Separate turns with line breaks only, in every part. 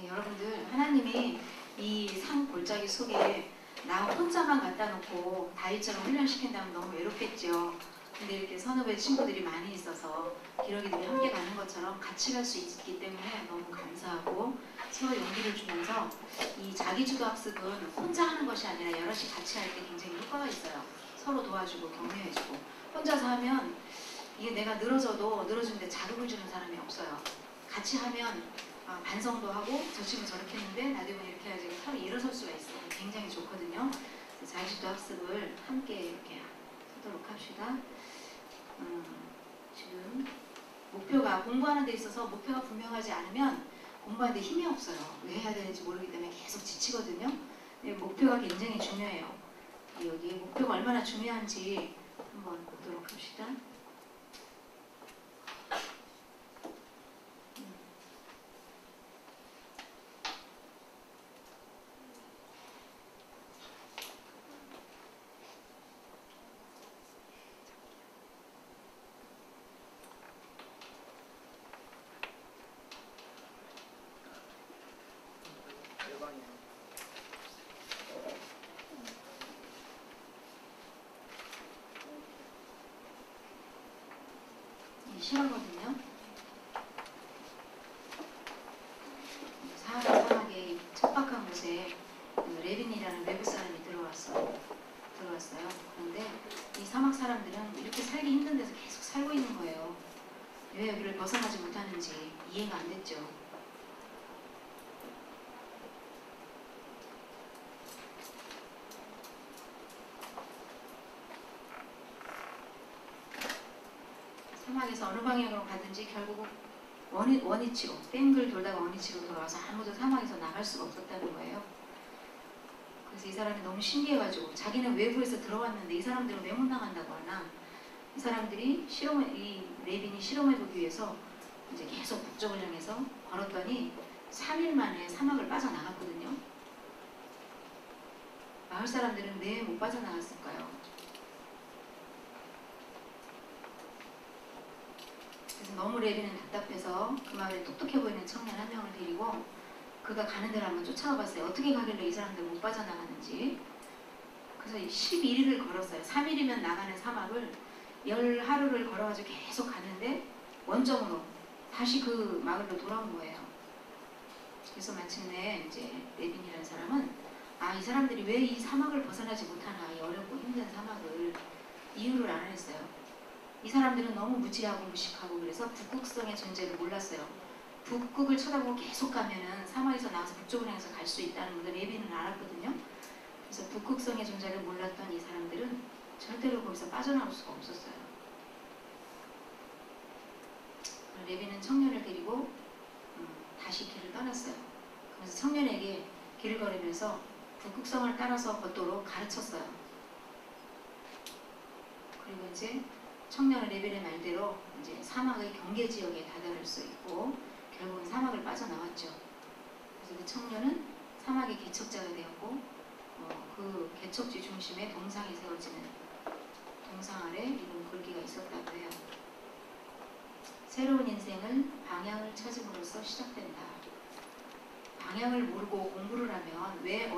여러분들 하나님이 이 산 골짜기 속에 나 혼자만 갖다 놓고 다윗처럼 훈련시킨다면 너무 외롭겠죠. 근데 이렇게 선후배 친구들이 많이 있어서 기러기들이 함께 가는 것처럼 같이 갈 수 있기 때문에 너무 감사하고 서로 용기를 주면서 이 자기주도 학습은 혼자 하는 것이 아니라 여럿이 같이 할 때 굉장히 효과가 있어요. 서로 도와주고 격려해주고. 혼자서 하면 이게 내가 늘어져도 늘어지는데 자극을 주는 사람이 없어요. 같이 하면 반성도 하고 저 친구 저렇게 했는데 나도 이번에 이렇게 해야지 서로 일어설 수가 있어요. 굉장히 좋거든요. 자기주도 학습을 함께 이렇게 하도록 합시다. 지금 목표가 공부하는 데 있어서 목표가 분명하지 않으면 공부하는데 힘이 없어요. 왜 해야 되는지 모르기 때문에 계속 지치거든요. 네, 목표가 굉장히 중요해요. 여기 목표가 얼마나 중요한지 한번 보도록 합시다. 싫어거든요. 사하라 사막의 척박한 곳에 레빈이라는 외국 사람이 들어왔어요. 그런데 이 사막 사람들은 이렇게 살기 힘든 데서 계속 살고 있는 거예요. 왜 여기를 벗어나지 못하는지 이해가 안 됐죠. 사막에서 어느 방향으로 가든지 결국 원위치로 뺑글 돌다가 원위치로 돌아와서 아무도 사막에서 나갈 수가 없었다는 거예요. 그래서 이 사람이 너무 신기해가지고 자기는 외부에서 들어왔는데 이 사람들은 왜 못 나간다고 하나. 이 사람들이 이 레빈이 실험해보기 위해서 이제 계속 북쪽을 향해서 걸었더니 3일 만에 사막을 빠져나갔거든요. 마을 사람들은 왜 못 빠져나갔을까요? 그래서 너무 레빈은 답답해서 그 마을에 똑똑해 보이는 청년 한 명을 데리고 그가 가는 데를 한번 쫓아가 봤어요. 어떻게 가길래 이 사람들 못 빠져나가는지. 그래서 11일을 걸었어요. 3일이면 나가는 사막을 10하루를 걸어가지고 계속 가는데 원점으로 다시 그 마을로 돌아온 거예요. 그래서 마침내 이제 레빈이라는 사람은 이 사람들이 왜 이 사막을 벗어나지 못하나, 이 어렵고 힘든 사막을 이유를 알아냈어요. 이 사람들은 너무 무지하고 무식하고 그래서 북극성의 존재를 몰랐어요. 북극을 쳐다보고 계속 가면은 사막에서 나와서 북쪽을 향해서 갈 수 있다는 것을 레빈은 알았거든요. 그래서 북극성의 존재를 몰랐던 이 사람들은 절대로 거기서 빠져나올 수가 없었어요. 레빈은 청년을 데리고 다시 길을 떠났어요. 그래서 청년에게 길을 걸으면서 북극성을 따라서 걷도록 가르쳤어요. 그리고 이제 청년은 레빈의 말대로 이제 사막의 경계 지역에 다다를 수 있고 결국은 사막을 빠져나왔죠. 그래서 그 청년은 사막의 개척자가 되었고 그 개척지 중심에 동상이 세워지는 동상 아래 이런 글귀가 있었다고 해요. 새로운 인생은 방향을 찾음으로써 시작된다. 방향을 모르고 공부를 하면 왜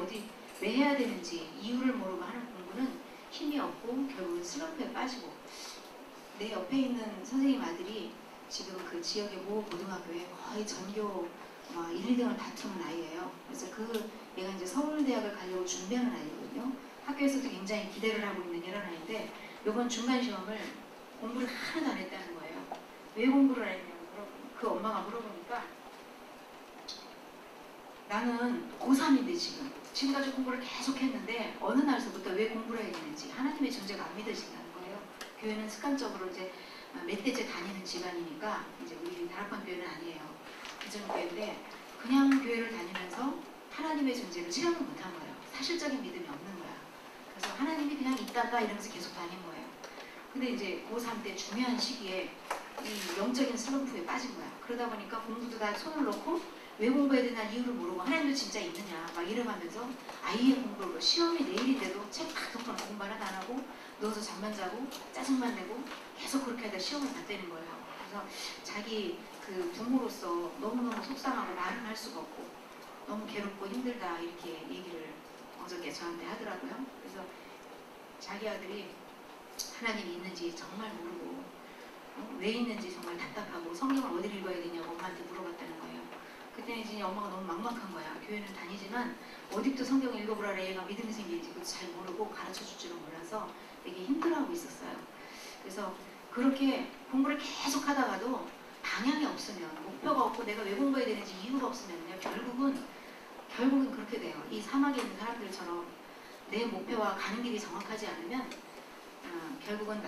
해야 되는지 이유를 모르고 하는 공부는 힘이 없고 결국은 슬럼프에 빠지고. 내 옆에 있는 선생님 아들이 지금 그 지역의 모 고등학교에 거의 전교 1, 2등을 다투는 아이예요. 그래서 얘가 이제 서울대학을 가려고 준비하는 아이거든요. 학교에서도 굉장히 기대를 하고 있는 이런 아이인데 이번 중간 시험을 공부를 하나도 안 했다는 거예요. 왜 공부를 안 했냐고 그 엄마가 물어보니까 나는 고3인데 지금까지 공부를 계속 했는데 어느 날서부터 왜 공부를 해야 되는지 하나님의 존재가 안 믿어진다는 거예요. 교회는 습관적으로 이제 몇 대째 다니는 집안이니까 이제 우리 다락방 교회는 아니에요. 그전 교회인데 그냥 교회를 다니면서 하나님의 존재를 체험을 못한 거예요. 사실적인 믿음이 없는 거야. 그래서 하나님이 그냥 있다가 이러면서 계속 다닌 거예요. 근데 이제 고3 때 중요한 시기에 이 영적인 슬럼프에 빠진 거야. 그러다 보니까 공부도 다 손을 놓고 왜 공부해야 되나 이유를 모르고 하나님도 진짜 있느냐 막 이래가면서 아이의 공부로 시험이 내일인데도 책 다 덮어놓고 공부 하나도 안 하고 누워서 잠만 자고 짜증만 내고 계속 그렇게 하다 시험을 봤다는 거예요. 그래서 자기 그 부모로서 너무너무 속상하고 말은 할 수가 없고 너무 괴롭고 힘들다 이렇게 얘기를 어저께 저한테 하더라고요. 그래서 자기 아들이 하나님이 있는지 정말 모르고 왜 있는지 정말 답답하고 성경을 어디를 읽어야 되냐고 엄마한테 물어봤다는 거예요. 그때는 이제 엄마가 너무 막막한 거야. 교회는 다니지만 어디부터 성경을 읽어보라 얘가 믿음이 생기는지 그것도 잘 모르고 가르쳐줄 줄은 몰라서 되게 힘들어하고 있었어요. 그래서 그렇게 공부를 계속 하다가도 방향이 없으면, 목표가 없고 내가 왜 공부해야 되는지 이유가 없으면요, 결국은 그렇게 돼요. 이 사막에 있는 사람들처럼 내 목표와 가는 길이 정확하지 않으면 결국은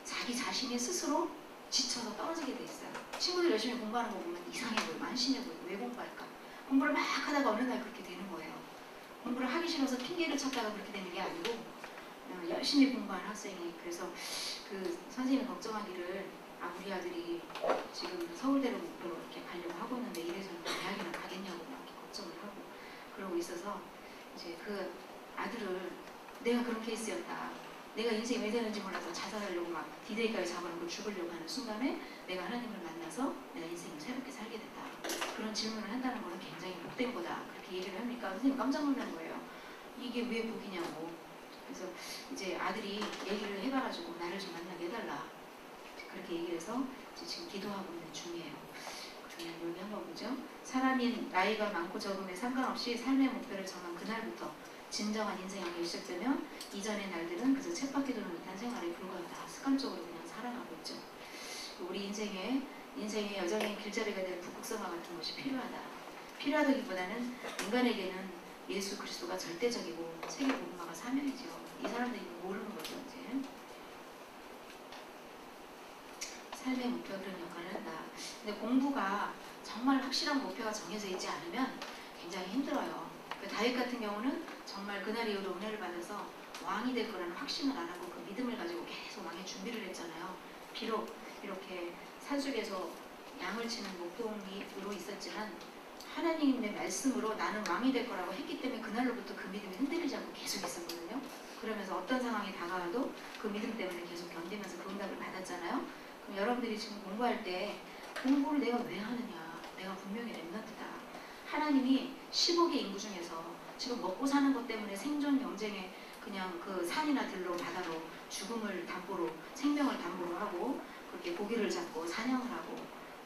자기 자신이 스스로 지쳐서 떨어지게 돼 있어요. 친구들 열심히 공부하는 거 보면 이상해 보이고 안심해 보이고 왜 공부할까? 공부를 막 하다가 어느 날 그렇게 되는 거예요. 공부를 하기 싫어서 핑계를 찾다가 그렇게 되는 게 아니고 열심히 공부한 학생이, 그래서 그 선생님이 걱정하기를 우리 아들이 지금 서울대를 목표로 이렇게 가려고 하고 있는데 이래서는 대학이나 가겠냐고 막 이렇게 걱정을 하고 그러고 있어서 이제 그 아들을 내가 그런 케이스였다. 내가 인생이 왜 되는지 몰라서 자살하려고 막 디데이까지 잡아놓고 죽으려고 하는 순간에 내가 하나님을 만나서 내가 인생을 새롭게 살게 됐다. 그런 질문을 한다는 거는 굉장히 복된 거다. 그렇게 얘기를 하니까 선생님 깜짝 놀란 거예요. 이게 왜 복이냐고. 그래서 이제 아들이 얘기를 해봐가지고 나를 좀 만나게 해달라. 그렇게 얘기를 해서 지금 기도하고 있는 중이에요. 그러면 여기 한번 보죠. 사람이 나이가 많고 적음에 상관없이 삶의 목표를 정한 그날부터 진정한 인생이 시작되면 이전의 날들은 그저 쳇바퀴 도는 듯한 생활에 불과하다. 습관적으로 그냥 살아가고 있죠. 우리 인생에 여전히 길잡이가 될 북극성화 같은 것이 필요하다. 필요하다기보다는 인간에게는 예수 그리스도가 절대적이고 세계 복음화가 사명이죠. 이 사람들이 모르는 거죠. 이제 삶의 목표가 그런 역할을 한다. 근데 공부가 정말 확실한 목표가 정해져 있지 않으면 굉장히 힘들어요. 다윗 같은 경우는 정말 그날 이후로 은혜를 받아서 왕이 될 거라는 확신을 안 하고 그 믿음을 가지고 계속 왕의 준비를 했잖아요. 비록 이렇게 산속에서 양을 치는 목동으로 있었지만 하나님의 말씀으로 나는 왕이 될 거라고 했기 때문에 그날로부터 그 믿음이 흔들리지 않고 계속 있었거든요. 그러면서 어떤 상황이 다가와도 그 믿음 때문에 계속 견디면서 그 응답을 받았잖아요. 그럼 여러분들이 지금 공부할 때 공부를 내가 왜 하느냐. 내가 분명히 렘넌트다. 하나님이 15개 인구 중에서 지금 먹고 사는 것 때문에 생존 경쟁에 그냥 그 산이나 들로 바다로 죽음을 담보로 생명을 담보로 하고 그렇게 고기를 잡고 사냥을 하고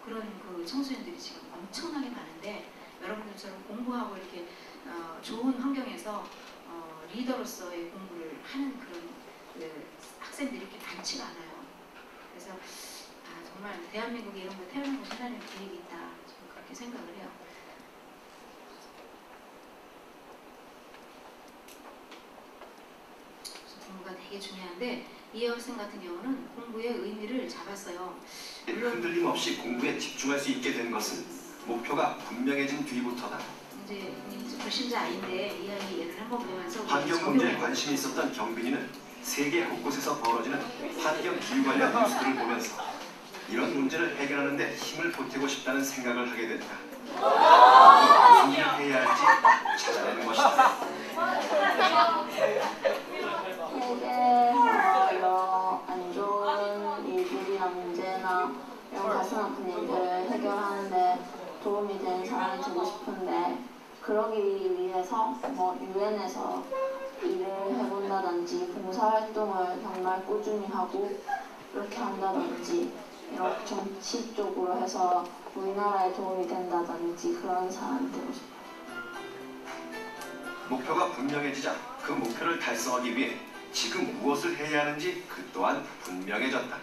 그런 그 청소년들이 지금 엄청나게 많은데 여러분들처럼 공부하고 이렇게 좋은 환경에서 리더로서의 공부를 하는 그런 그 학생들이 이렇게 많지가 않아요. 그래서 정말 대한민국에 이런 거 태어난 것이 하나님의 계획이 있다. 저는 그렇게 생각을 해요. 공부가 되게 중요한데 이 학생 같은 경우는 공부의 의미를 잡았어요.
흔들림 없이 공부에 집중할 수 있게 된 것은 목표가 분명해진 뒤부터다.
이제 불신자 아이인데 이 아이 예를 한번 보면서
환경 문제에 관심이 있었던 경빈이는 세계 곳곳에서 벌어지는 환경 기후 관련 뉴스들을 보면서 이런 문제를 해결하는 데 힘을 보태고 싶다는 생각을 하게 됐다. 무슨 일을 해야 할지 찾아내는 것이다.
세계에서 안 좋은 일들이나 문제나 이런 가슴 아픈 일들을 해결하는데 도움이 되는 사람이 되고 싶은데 그러기 위해서 뭐 유엔에서 일을 해본다든지 봉사활동을 정말 꾸준히 하고 이렇게 한다든지 이렇게 정치 쪽으로 해서 우리나라에 도움이 된다든지 그런 사람이 되고 싶어요.
목표가 분명해지자 그 목표를 달성하기 위해 지금 무엇을 해야 하는지 그 또한 분명해졌다.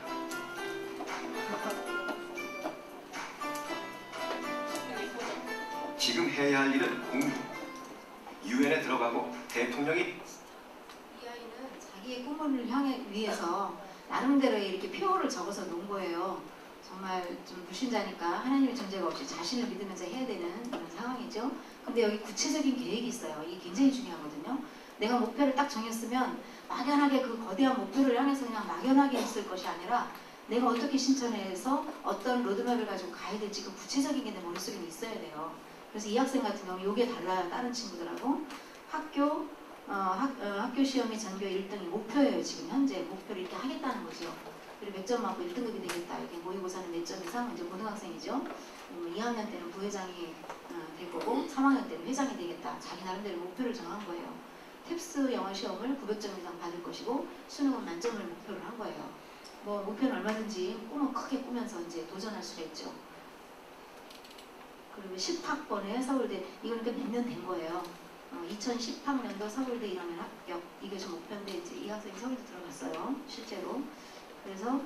지금 해야 할 일은 공부. 유엔에 들어가고 대통령이
이 아이는 자기의 꿈을 향해 위해서 나름대로 이렇게 표어를 적어서 놓은 거예요. 정말 좀 불신자니까 하나님의 존재가 없이 자신을 믿으면서 해야 되는 그런 상황이죠. 근데 여기 구체적인 계획이 있어요. 이게 굉장히 중요하거든요. 내가 목표를 딱 정했으면 막연하게 그 거대한 목표를 향해서 그냥 막연하게 있을 것이 아니라 내가 어떻게 신천해서 어떤 로드맵을 가지고 가야 될지 그 구체적인 게 내 머릿속에 있어야 돼요. 그래서 이 학생 같은 경우 이게 달라요. 다른 친구들하고 학교 시험이 전교 1등이 목표예요. 지금 현재 목표를 이렇게 하겠다는 거죠. 그리고 몇 점 맞고 1등급이 되겠다. 이렇게 모의고사는 몇 점 이상 이제 고등학생이죠. 2학년 때는 부회장이 될 거고 3학년 때는 회장이 되겠다. 자기 나름대로 목표를 정한 거예요. 탭스 영어 시험을 900점 이상 받을 것이고 수능은 만점을 목표로 한 거예요. 뭐 목표는 얼마든지 꿈은 크게 꾸면서 이제 도전할 수가 있죠. 그리고 10학번에 서울대 이거는 몇 년 된 거예요. 2010학년도 서울대 1학년 합격 이게 좀 목표인데 이제 이 학생이 서울대 들어갔어요. 실제로. 그래서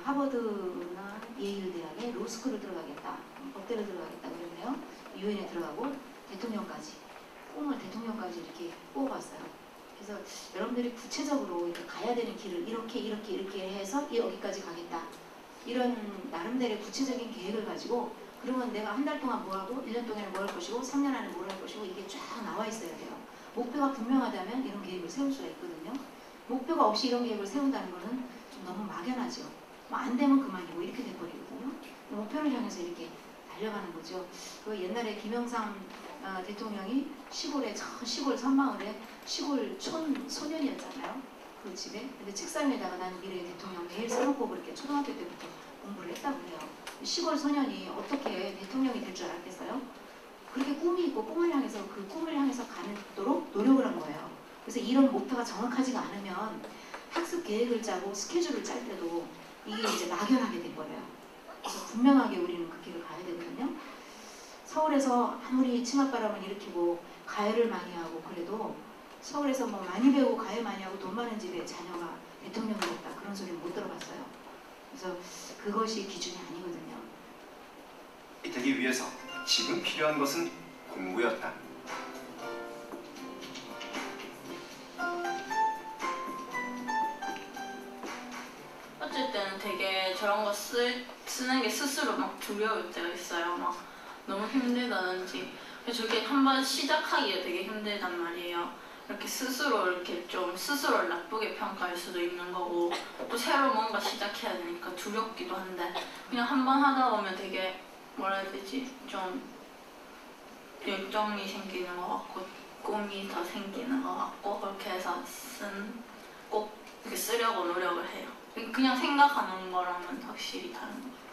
하버드나 예일 대학에 로스쿨을 들어가겠다. 법대로 들어가겠다 그랬네요. 유엔에 들어가고 대통령까지 꿈을 대통령까지 이렇게 꾸어봤어요. 그래서 여러분들이 구체적으로 이렇게 가야 되는 길을 이렇게 해서 여기까지 가겠다. 이런 나름대로의 구체적인 계획을 가지고 그러면 내가 한 달 동안 뭐 하고 1년 동안에 뭐 할 것이고 3년 안에 뭘 할 것이고 이게 쫙 나와 있어야 돼요. 목표가 분명하다면 이런 계획을 세울 수가 있거든요. 목표가 없이 이런 계획을 세운다는 거는 좀 너무 막연하죠. 뭐 안 되면 그만이고 이렇게 돼버리거든요. 목표를 향해서 이렇게 달려가는 거죠. 그 옛날에 김영삼 대통령이 시골 섬마을에 시골 소년이었잖아요. 그 집에. 근데 책상에다가 난 미래의 대통령 매일 써놓고 그렇게 초등학교 때부터 공부를 했다고 해요. 시골 소년이 어떻게 대통령이 될 줄 알았겠어요? 그렇게 꿈이 있고 꿈을 향해서 그 꿈을 향해서 가도록 노력을 한 거예요. 그래서 이런 목표가 정확하지가 않으면 학습 계획을 짜고 스케줄을 짤 때도 이게 이제 막연하게 돼버려요. 그래서 분명하게 우리는 그 길을 가야 되거든요. 서울에서 아무리 치맛바람을 일으키고 가해를 많이 하고 그래도 서울에서 뭐 많이 배우고 가해 많이 하고 돈 많은 집에 자녀가 대통령이 됐다 그런 소리는 못 들어봤어요. 그래서 그것이 기준이 아니거든요.
되기 위해서 지금 필요한 것은 공부였다.
어쩔 때는 되게 저런 거 쓰는 게 스스로 막 두려울 때가 있어요. 막 너무 힘들다든지. 저게 한번 시작하기가 되게 힘들단 말이에요. 이렇게 스스로 이렇게 좀 스스로를 나쁘게 평가할 수도 있는 거고 또 새로 뭔가 시작해야 되니까 두렵기도 한데 그냥 한번 하다 보면 되게 뭐라 해야 되지? 좀 열정이 생기는 것 같고 꿈이 더 생기는 것 같고 그렇게 해서 꼭 이렇게 쓰려고 노력을 해요. 그냥 생각하는 거랑은 확실히 다른 것 같아요.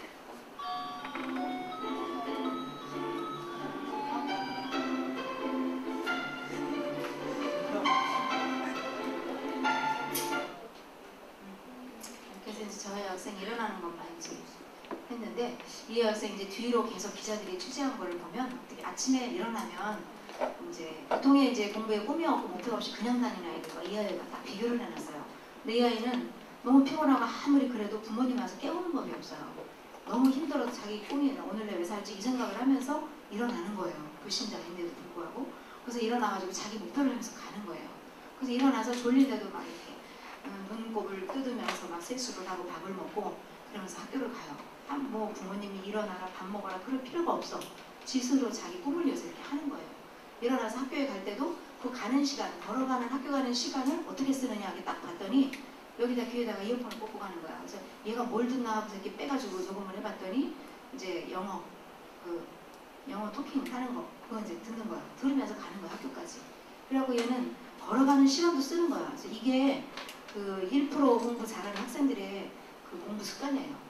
그래서 이제 저희 학생이 일어나는 것만 이제 했는데 이 학생 이제 뒤로 계속 기자들이 취재한 거를 보면 어떻게 아침에 일어나면 이제 보통의 이제 공부에 꿈이 없고 목표가 없이 그냥 다니는 아이들과 이 아이가 딱 비교를 해놨어요. 근데 이 아이는 너무 피곤하고 아무리 그래도 부모님 와서 깨우는 법이 없어요. 너무 힘들어서 자기 꿈이 오늘 내왜 살지 이 생각을 하면서 일어나는 거예요. 불신자인데도 불구하고. 그래서 일어나가지고 자기 목표를 향해서 가는 거예요. 그래서 일어나서 졸린데도 막 이렇게 눈곱을 뜯으면서 막 세수를 하고 밥을 먹고 그러면서 학교를 가요. 뭐 부모님이 일어나라 밥 먹어라 그럴 필요가 없어. 지스로 자기 꿈을 위해서 이렇게 하는 거예요. 일어나서 학교에 갈 때도 그 가는 시간, 걸어가는 학교 가는 시간을 어떻게 쓰느냐 이렇게 딱 봤더니 여기다 귀에다가 이어폰을 꽂고 가는 거야. 그래서 얘가 뭘 듣나 하고서 이렇게 빼가지고 녹음을 해봤더니 이제 영어 토킹 하는 거 그거 이제 듣는 거야. 들으면서 가는 거야 학교까지. 그래갖고 얘는 걸어가는 시간도 쓰는 거야. 그래서 이게 그 1% 공부 잘하는 학생들의 그 공부 습관이에요.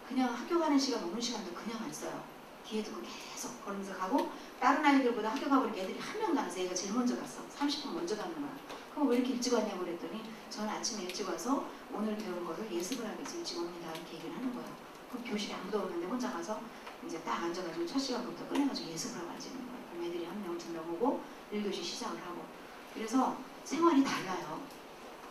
그냥 학교 가는 시간 오는 시간도 그냥 안 써요. 귀에 듣고 계속 걸으면서 가고 다른 아이들보다 학교 가보니까 애들이 한 명도 안 와서 얘가 제일 먼저 갔어. 30분 먼저 가는 거야. 그럼 왜 이렇게 일찍 왔냐고 그랬더니 저는 아침에 일찍 와서 오늘 배운 거를 예습을 하기 위해서 일찍 옵니다. 이렇게 얘기를 하는 거예요. 그럼 교실에 아무도 없는데 혼자 가서 이제 딱 앉아가지고 첫 시간부터 꺼내가지고 예습을 하고 앉는 거예요. 그럼 애들이 한 명, 두 명 오고 1교시 시작을 하고 그래서 생활이 달라요.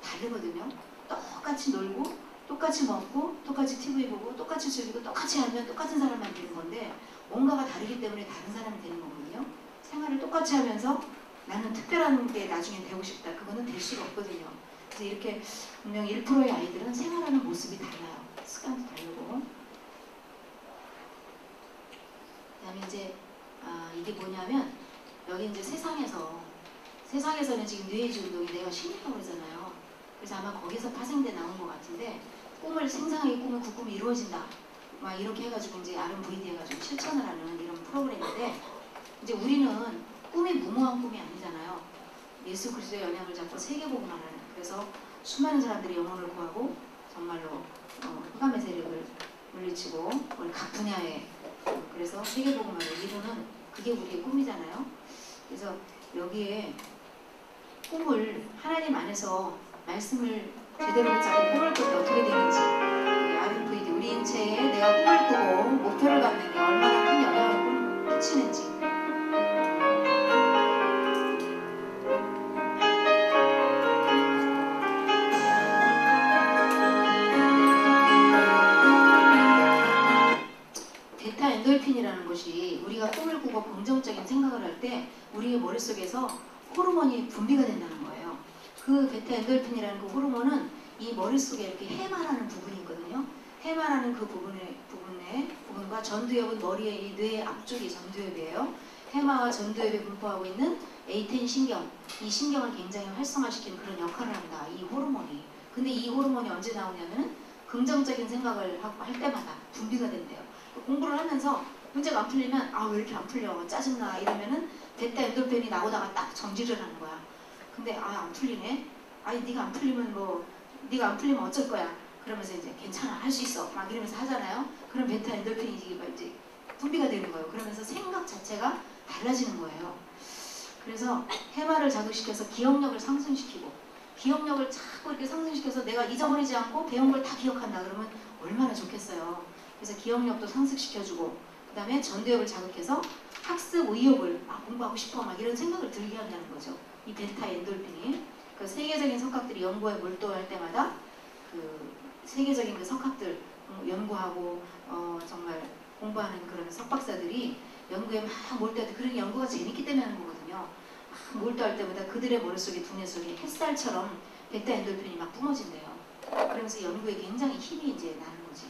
다르거든요. 똑같이 놀고 똑같이 먹고 똑같이 TV 보고 똑같이 즐기고 똑같이 하면 똑같은 사람만 되는 건데 뭔가가 다르기 때문에 다른 사람이 되는 거거든요. 생활을 똑같이 하면서 나는 특별한 게 나중에 되고 싶다. 그거는 될 수가 없거든요. 그래서 이렇게 분명 1%의 아이들은 생활하는 모습이 달라요. 습관도 다르고. 그 다음에 이제 이게 뭐냐면 여기 이제 세상에서는 지금 뇌의지 운동이 내가 심리라고 그러잖아요. 그래서 아마 거기서 파생돼 나온 것 같은데 생생하게 꾸면 그 꿈이 이루어진다. 막 이렇게 해가지고 이제 R&VD 해가지고 실천을 하는 이런 프로그램인데 이제 우리는 꿈이 무모한 꿈이 아니잖아요. 예수 그리스도의 영향을 잡고 세계복음을 하는 그래서 수많은 사람들이 영혼을 구하고 정말로 흑암의 세력을 물리치고 우리 각 분야에 그래서 세계복음을 이루는 그게 우리의 꿈이잖아요. 그래서 여기에 꿈을 하나님 안에서 말씀을 제대로 잡고 꿈을 꿀 때 어떻게 되는지, RFID 우리 인체에 내가 꿈을 꾸고 목표를 갖는 게 얼마나 큰 영향을 끼치는지. 베타 엔돌핀이라는 것이 우리가 꿈을 꾸고 긍정적인 생각을 할 때 우리의 머릿속에서 호르몬이 분비가 된다는 거예요. 그 베타 엔돌핀이라는 그 호르몬은 이 머릿속에 이렇게 해마라는 부분이 있거든요. 해마라는 그 부분과 전두엽은 머리의 이 뇌의 앞쪽이 전두엽이에요. 해마와 전두엽에 분포하고 있는 A10 신경, 이 신경을 굉장히 활성화시키는 그런 역할을 한다, 이 호르몬이. 근데 이 호르몬이 언제 나오냐면 긍정적인 생각을 할 때마다 분비가 된대요. 공부를 하면서 문제가 안 풀리면 아 왜 이렇게 안 풀려 짜증나 이러면은 베타 엔돌핀이 나오다가 딱 정지를 하는 거야. 근데 아 안 풀리네. 아니 네가 안 풀리면 뭐 네가 안 풀리면 어쩔 거야. 그러면서 이제 괜찮아 할 수 있어 막 이러면서 하잖아요. 그럼 베타 엔돌핀이 이제 분비가 되는 거예요. 그러면서 생각 자체가 달라지는 거예요. 그래서 해마를 자극시켜서 기억력을 상승시키고, 기억력을 자꾸 이렇게 상승시켜서 내가 잊어버리지 않고 배운 걸 다 기억한다 그러면 얼마나 좋겠어요. 그래서 기억력도 상승시켜주고, 그 다음에 전두엽을 자극해서 학습 의욕을 공부하고 싶어 막 이런 생각을 들게 한다는 거죠. 이 베타 엔돌핀이. 그 세계적인 석학들이 연구에 몰두할 때마다 그 세계적인 그 석학들 연구하고 정말 공부하는 그런 석박사들이 연구에 막 몰두할 때, 그런 연구가 재밌기 때문에 하는 거거든요. 막 몰두할 때마다 그들의 머릿속에 두뇌 속에 햇살처럼 베타 엔돌핀이 막 뿜어진대요. 그러면서 연구에 굉장히 힘이 이제 나는 거지.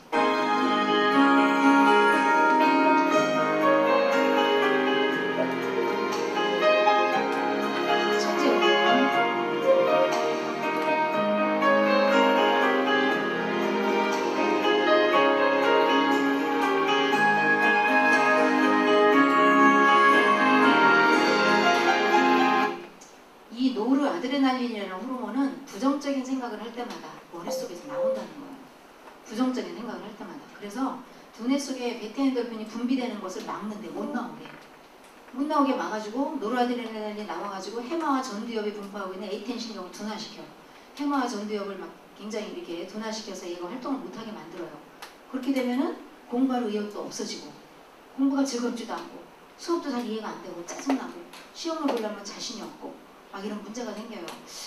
이 노르아드레날린이라는 호르몬은 부정적인 생각을 할 때마다 머릿속에서 나온다는 거예요. 부정적인 생각을 할 때마다. 그래서 두뇌 속에 베타 엔돌핀이 분비되는 것을 막는데, 못 나오게 막아주고, 노르아드레날린이 나와가지고 해마와 전두엽이 분포하고 있는 A10 신경을 둔화시켜. 해마와 전두엽을 막 굉장히 이렇게 둔화시켜서 얘가 활동을 못하게 만들어요. 그렇게 되면은 공부할 의욕도 없어지고, 공부가 즐겁지도 않고, 수업도 잘 이해가 안 되고, 짜증나고, 시험을 보려면 자신이 없고, 막 이런 문제가 생겨요.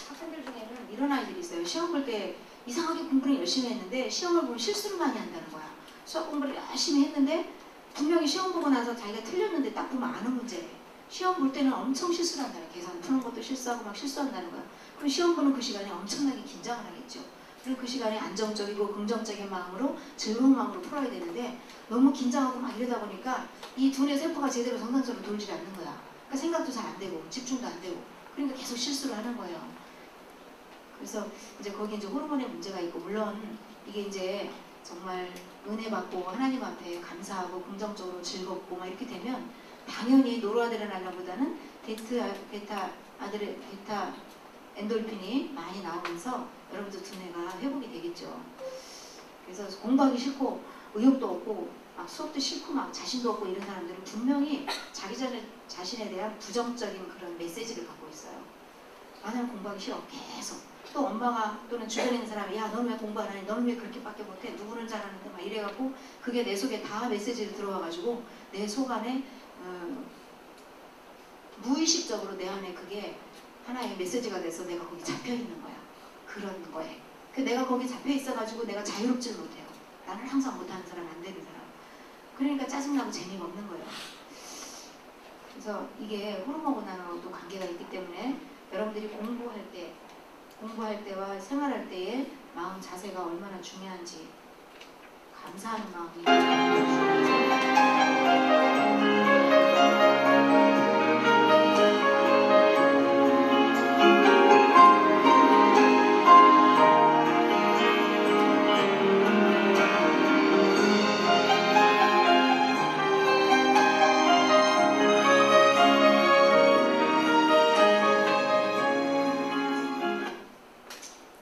학생들 중에는 이런 아이들이 있어요. 시험 볼 때 이상하게 공부를 열심히 했는데 시험을 보면 실수를 많이 한다는 거야. 수학 공부를 열심히 했는데 분명히 시험 보고 나서 자기가 틀렸는데 딱 보면 아는 문제. 시험 볼 때는 엄청 실수를 한다는 거야. 계산 푸는 것도 실수하고 막 실수한다는 거야. 그럼 시험 보는 그 시간에 엄청나게 긴장을 하겠죠. 그리고 그 시간에 안정적이고 긍정적인 마음으로 즐거운 마음으로 풀어야 되는데 너무 긴장하고 막 이러다 보니까 이 두뇌 세포가 제대로 정상적으로 돌지 않는 거야. 그러니까 생각도 잘 안 되고 집중도 안 되고, 그러니까 계속 실수를 하는 거예요. 그래서 이제 거기 이제 호르몬의 문제가 있고, 물론 이게 이제 정말 은혜 받고 하나님 앞에 감사하고 긍정적으로 즐겁고 막 이렇게 되면 당연히 노르아드레날린보다는 베타 엔돌핀이 많이 나오면서 여러분들 두뇌가 회복이 되겠죠. 그래서 공부하기 싫고 의욕도 없고 막 수업도 싫고 막 자신도 없고 이런 사람들은 분명히 자기 자신에 대한 부정적인 그런 메시지를 갖고 있어요. 나는 공부하기 싫어. 계속. 또 엄마가 또는 주변에 있는 사람이 야 너는 왜 공부 안 하니? 너는 왜 그렇게밖에 못해? 누구는 잘하는데 막 이래갖고 그게 내 속에 다 메시지를 들어와가지고 내 속 안에 무의식적으로 내 안에 그게 하나의 메시지가 돼서 내가 거기 잡혀있는 거야. 그런 거에. 내가 거기 잡혀있어가지고 내가 자유롭지 못해요. 나는 항상 못하는 사람, 안 되는 사람. 그러니까 짜증나고 재미가 없는 거예요. 그래서 이게 호르몬하고도 관계가 있기 때문에 여러분들이 공부할 때와 생활할 때의 마음 자세가 얼마나 중요한지, 감사하는 마음이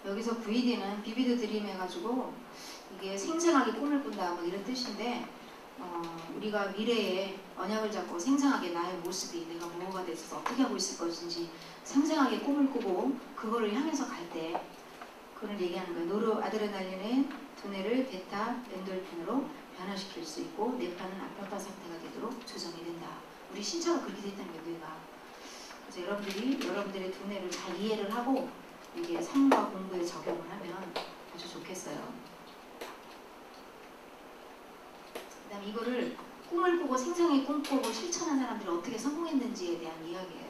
여기서 VD는 비비드 드림 해가지고 이게 생생하게 꿈을 꾼다 뭐 이런 뜻인데, 우리가 미래에 언약을 잡고 생생하게 나의 모습이 내가 뭐가 돼서 어떻게 하고 있을 것인지 생생하게 꿈을 꾸고 그거를 향해서 갈 때 그걸 얘기하는 거예요. 노르아드레날린의 두뇌를 베타 엔돌핀으로 변화시킬 수 있고 뇌파는 앞변파 상태가 되도록 조정이 된다. 우리 신체가 그렇게 됐다는 게 뇌가. 그래서 여러분들의 두뇌를 잘 이해를 하고 이게 삶과 공부에 적용을 하면 아주 좋겠어요. 그 다음에 이거를 꿈을 꾸고 생생하게 꿈꾸고 실천한 사람들이 어떻게 성공했는지에 대한 이야기예요.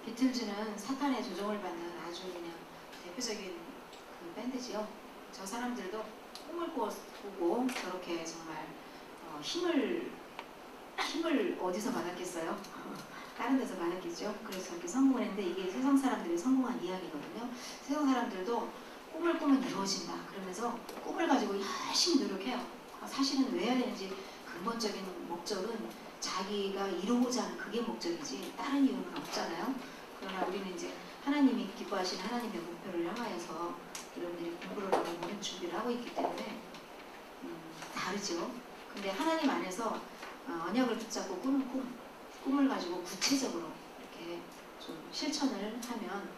비틀즈는 사탄의 조종을 받는 아주 그냥 대표적인 그 밴드지요. 저 사람들도 꿈을 꾸고 저렇게 정말 힘을 어디서 받았겠어요? 다른 데서 받았겠죠. 그래서 저렇게 성공을 했는데 이게 세상 사람들이 성공한 이야기거든요. 세상 사람들도 꿈을 꾸면 이루어진다. 그러면서 꿈을 가지고 열심히 노력해요. 사실은 왜 해야 되는지 근본적인 목적은 자기가 이루고자 하는 그게 목적이지 다른 이유는 없잖아요. 그러나 우리는 이제 하나님이 기뻐하신 하나님의 목표를 향하여서 여러분들이 공부를 하고 모든 준비를 하고 있기 때문에 다르죠. 근데 하나님 안에서 언약을 붙잡고 꾸는 꿈을 가지고 구체적으로 이렇게 좀 실천을 하면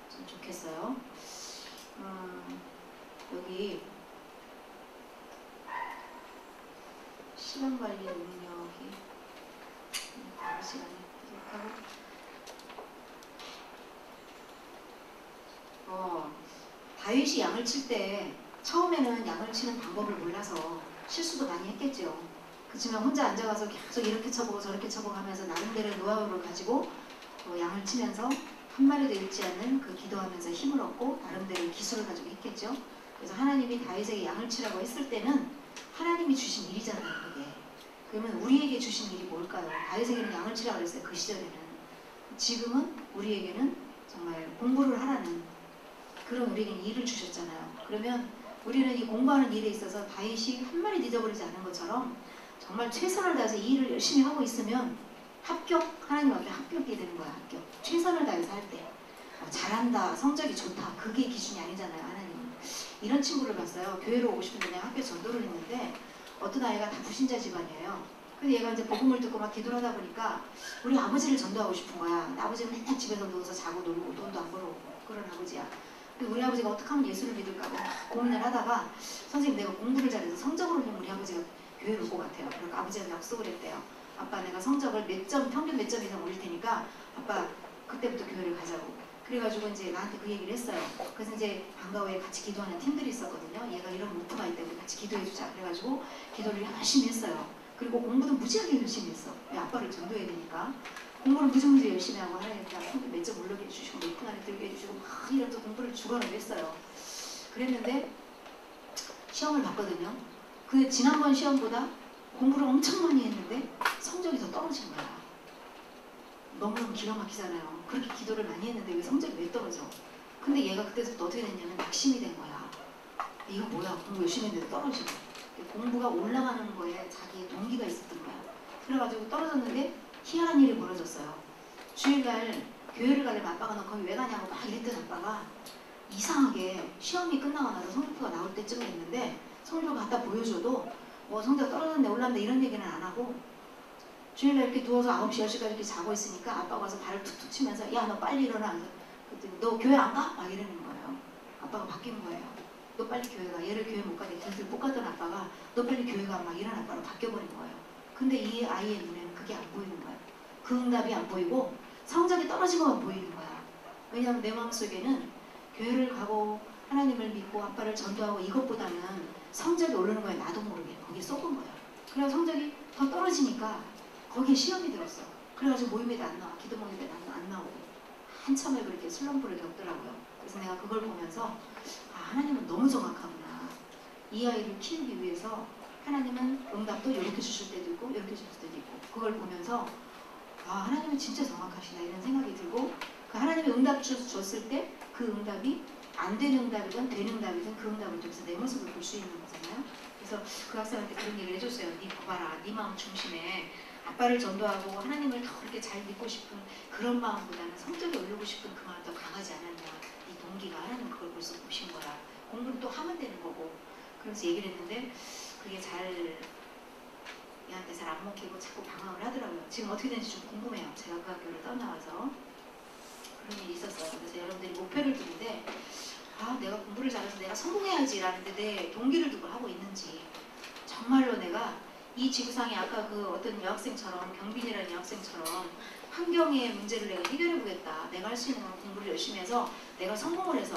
좀 좋겠어요. 여기 시간 관리 능력이 다른 시간이 부족하고 다윗이 양을 칠 때 처음에는 양을 치는 방법을 몰라서 실수도 많이 했겠죠. 그렇지만 혼자 앉아가서 계속 이렇게 쳐보고 저렇게 쳐보고 하면서 나름대로의 노하우를 가지고 양을 치면서 한 마리도 잃지 않는 그 기도하면서 힘을 얻고 나름대로의 기술을 가지고 했겠죠. 그래서 하나님이 다윗에게 양을 치라고 했을 때는 하나님이 주신 일이잖아요. 그게. 그러면 우리에게 주신 일이 뭘까요? 다윗에게는 양을 치라고 그랬어요. 그 시절에는. 지금은 우리에게는 정말 공부를 하라는 그런 우리에게는 일을 주셨잖아요. 그러면 우리는 이 공부하는 일에 있어서 다윗이 한 마리 잊어버리지 않은 것처럼 정말 최선을 다해서 이 일을 열심히 하고 있으면 하나님 앞에 합격이 되는 거야. 합격. 최선을 다해서 할 때. 잘한다, 성적이 좋다, 그게 기준이 아니잖아요. 하나님은. 이런 친구를 봤어요. 교회로 오고 싶은데 내가 학교 전도를 했는데 어떤 아이가 다 불신자 집안이에요. 근데 얘가 이제 복음을 듣고 막 기도를 하다 보니까 우리 아버지를 전도하고 싶은 거야. 근데 아버지는 맨날 집에서 누워서 자고 놀고 돈도 안 벌어오고 그런 아버지야. 근데 우리 아버지가 어떻게 하면 예수를 믿을까 막 고민을 하다가 선생님 내가 공부를 잘해서 성적으로는 우리 아버지가 교회를 올 것 같아요. 그러니까 아버지가 약속을 했대요. 아빠 내가 성적을 몇 점, 평균 몇 점 이상 올릴 테니까 아빠 그때부터 교회를 가자고. 그래가지고 이제 나한테 그 얘기를 했어요. 그래서 이제 방과후에 같이 기도하는 팀들이 있었거든요. 얘가 이런 목표가 있다고 같이 기도해주자. 그래가지고 기도를 열심히 했어요. 그리고 공부도 무지하게 열심히 했어. 왜 아빠를 전도해야 되니까. 공부를 무지무지 열심히 하고 하나니까 평균 몇 점 올리게 해주시고 몇 분 안에 들게 해주시고 막 이러면서 공부를 죽어라고 했어요. 그랬는데 시험을 봤거든요. 근데 지난번 시험보다 공부를 엄청 많이 했는데 성적이 더 떨어진 거야. 너무너무 기가 막히잖아요. 그렇게 기도를 많이 했는데 왜 성적이 왜 떨어져? 근데 얘가 그때부터 어떻게 됐냐면 낙심이 된 거야. 이거 뭐야? 공부 열심히 했는데 떨어지고. 공부가 올라가는 거에 자기의 동기가 있었던 거야. 그래가지고 떨어졌는데 희한한 일이 벌어졌어요. 주일날 교회를 가려면 아빠가 너 거기 왜 가냐고 막 이랬던 아빠가 이상하게 시험이 끝나고 나서 성적표가 나올 때쯤에 있는데 성적표 갖다 보여줘도 뭐 성적 떨어졌네 올랐네 이런 얘기는 안 하고 주일날 이렇게 누워서 9시, 10시까지 이렇게 자고 있으니까 아빠가 와서 발을 툭툭 치면서 야 너 빨리 일어나. 그랬더니 너 교회 안 가? 막 이러는 거예요. 아빠가 바뀐 거예요. 너 빨리 교회 가. 얘를 교회 못 가게 들들 볶았던 아빠가 너 빨리 교회 가. 막 이런 아빠로 바뀌어버린 거예요. 근데 이 아이의 눈에는 그게 안 보이는 거예요. 그 응답이 안 보이고 성적이 떨어진 것만 보이는 거야. 왜냐하면 내 마음속에는 교회를 가고 하나님을 믿고 아빠를 전도하고 이것보다는 성적이 오르는 거에 나도 모르게 거기에 쏟은 거예요. 그래서 성적이 더 떨어지니까 거기에 시험이 들었어. 그래가지고 모임에도 안 나와. 기도 모임에도 안 나오고 한참을 그렇게 슬럼프를 겪더라고요. 그래서 내가 그걸 보면서 아 하나님은 너무 정확하구나. 이 아이를 키우기 위해서 하나님은 응답도 이렇게 주실 때도 있고 이렇게 주실 때도 있고 그걸 보면서 아 하나님은 진짜 정확하시다 이런 생각이 들고 그 하나님이 응답 줬을 때 그 응답이 안 되는 응답이든 되는 응답이든 그 응답을 통해서 내 모습을 볼 수 있는 거잖아요. 그래서 그 학생한테 그런 얘기를 해줬어요. 네 봐봐라. 네 마음 중심에 아빠를 전도하고 하나님을 더 그렇게 잘 믿고 싶은 그런 마음보다는 성적이 오르고 싶은 그 마음이 더 강하지 않았냐. 네 동기가 하나님 그걸 벌써 보신 거라. 공부는 또 하면 되는 거고. 그래서 얘기를 했는데 그게 잘 얘한테 잘 안 먹히고 자꾸 방황을 하더라고요. 지금 어떻게 되는지 좀 궁금해요. 제가 그 학교를 떠나와서 그런 일이 있었어요. 그래서 여러분들이 목표를 두는데 아 내가 공부를 잘해서 내가 성공해야지 라는데 내 동기를 두고 하고 있는지 정말로 내가 이 지구상에 아까 그 어떤 여학생처럼 경빈이라는 여학생처럼 환경의 문제를 내가 해결해 보겠다. 내가 할 수 있는 건 공부를 열심히 해서 내가 성공을 해서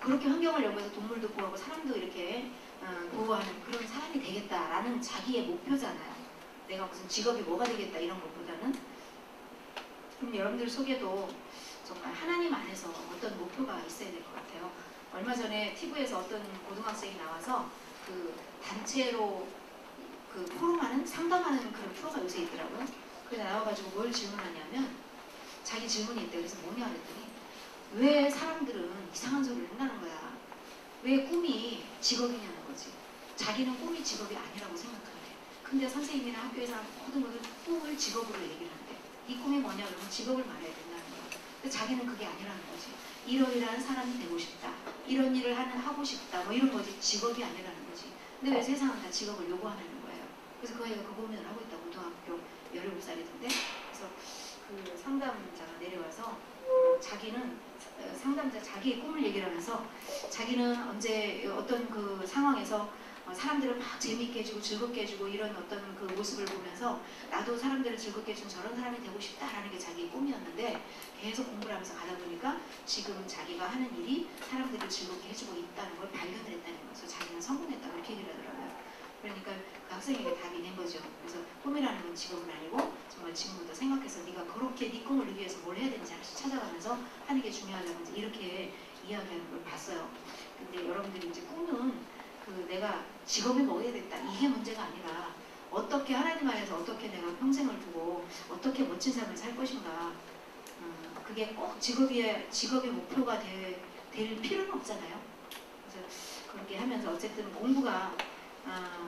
그렇게 환경을 연구해서 동물도 보호하고 사람도 이렇게 보호하는 그런 사람이 되겠다라는 자기의 목표잖아요. 내가 무슨 직업이 뭐가 되겠다 이런 것보다는 그럼 여러분들 속에도 정말 하나님 안에서 어떤 목표가 있어야 될 것 같아요. 얼마 전에 TV에서 어떤 고등학생이 나와서 그 단체로 그 포럼하는 상담하는 그런 프로가 요새 있더라고요. 그래서 나와가지고 뭘 질문하냐면 자기 질문이 있대요. 그래서 뭐냐 그랬더니 왜 사람들은 이상한 소리를 한다는 거야. 왜 꿈이 직업이냐는 거지. 자기는 꿈이 직업이 아니라고 생각하는데 근데 선생님이나 학교에서 모든 것을 꿈을 직업으로 얘기를 하는데 이 꿈이 뭐냐 그러면 직업을 말해야 된다는 거야. 근데 자기는 그게 아니라는 거지. 이러이러한 사람이 되고 싶다. 이런 일을 하고 싶다. 뭐 이런 거지. 직업이 아니라는 거지. 근데 왜 세상은 다 직업을 요구하는 거예요. 그래서 그 아이가 그 고민을 하고 있다. 고등학교 17살이던데 그래서 그 상담자가 내려와서 자기는 상담자 자기의 꿈을 얘기를 하면서 자기는 언제 어떤 그 상황에서 사람들을 막 재미있게 해주고 즐겁게 해주고 이런 어떤 그 모습을 보면서 나도 사람들을 즐겁게 해준 저런 사람이 되고 싶다라는 게 자기의 꿈이었는데 계속 공부를 하면서 가다 보니까 지금 자기가 하는 일이 사람들을 즐겁게 해주고 있다는 걸 발견을 했다는 거죠. 자기는 성공했다고 이렇게 얘기를 하더라고요. 그러니까 그 학생에게 답이 낸 거죠. 그래서 꿈이라는 건 직업은 아니고 정말 지금부터 생각해서 네가 그렇게 네 꿈을 이루기 위해서 뭘 해야 되는지 하나씩 찾아가면서 하는 게 중요하다고 이렇게 이야기하는 걸 봤어요. 근데 여러분들이 이제 꿈은 그 내가 직업이 뭐가 됐다 이게 문제가 아니라 어떻게 하나님 안에서 어떻게 내가 평생을 두고 어떻게 멋진 삶을 살 것인가 그게 꼭 직업의 목표가 될 필요는 없잖아요. 그래서 그렇게 하면서 어쨌든 공부가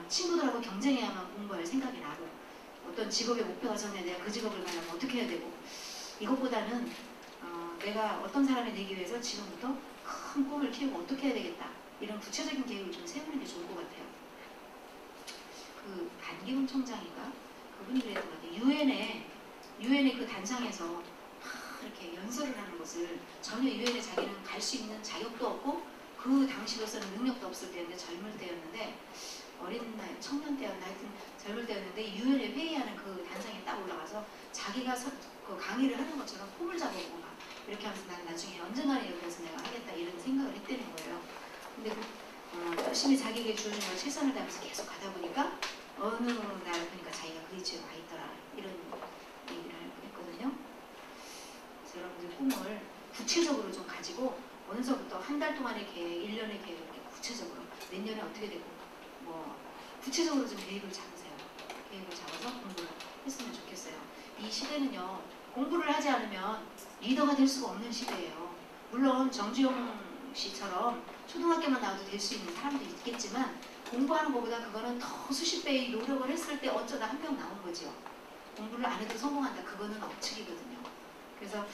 친구들하고 경쟁해야만 공부할 생각이 나고 어떤 직업의 목표가 전에 내가 그 직업을 가려면 어떻게 해야 되고 이것보다는 내가 어떤 사람이 되기 위해서 지금부터 큰 꿈을 키우고 어떻게 해야 되겠다 이런 구체적인 계획을 좀 세우는 게 좋을 것 같아요. 그 반기문 총장인가 그분이 그랬던 것 같아요. 유엔의 그 단상에서 막 이렇게 연설을 하는 것을 전혀 유엔에 자기는 갈 수 있는 자격도 없고 그 당시로서는 능력도 없을 때였는데 젊을 때였는데 어린 나이 청년 때였나 하여튼 젊을 때였는데 유엔에 회의하는 그 단상에 딱 올라가서 자기가 그 강의를 하는 것처럼 폼을 잡아보고 막 이렇게 하면서 난 나중에 언젠가는 여기 가서 내가 하겠다 이런 생각을 했다는 거예요. 근데 열심히 자기에게 주는 걸 최선을 다하면서 계속 가다 보니까 어느 날 보니까 자기가 그 위치에 와 있더라 이런 얘기를 했거든요. 그래서 여러분들 꿈을 구체적으로 좀 가지고 어느서부터 한 달 동안의 계획, 1년의 계획 이렇게 구체적으로 내년에 어떻게 되고 뭐 구체적으로 좀 계획을 잡으세요. 계획을 잡아서 공부를 했으면 좋겠어요. 이 시대는요. 공부를 하지 않으면 리더가 될 수가 없는 시대예요. 물론 정주영 씨처럼 초등학교만 나와도 될 수 있는 사람도 있겠지만 공부하는 것보다 그거는 더 수십 배의 노력을 했을 때 어쩌다 한 명 나온 거죠. 공부를 안 해도 성공한다. 그거는 억측이거든요. 그래서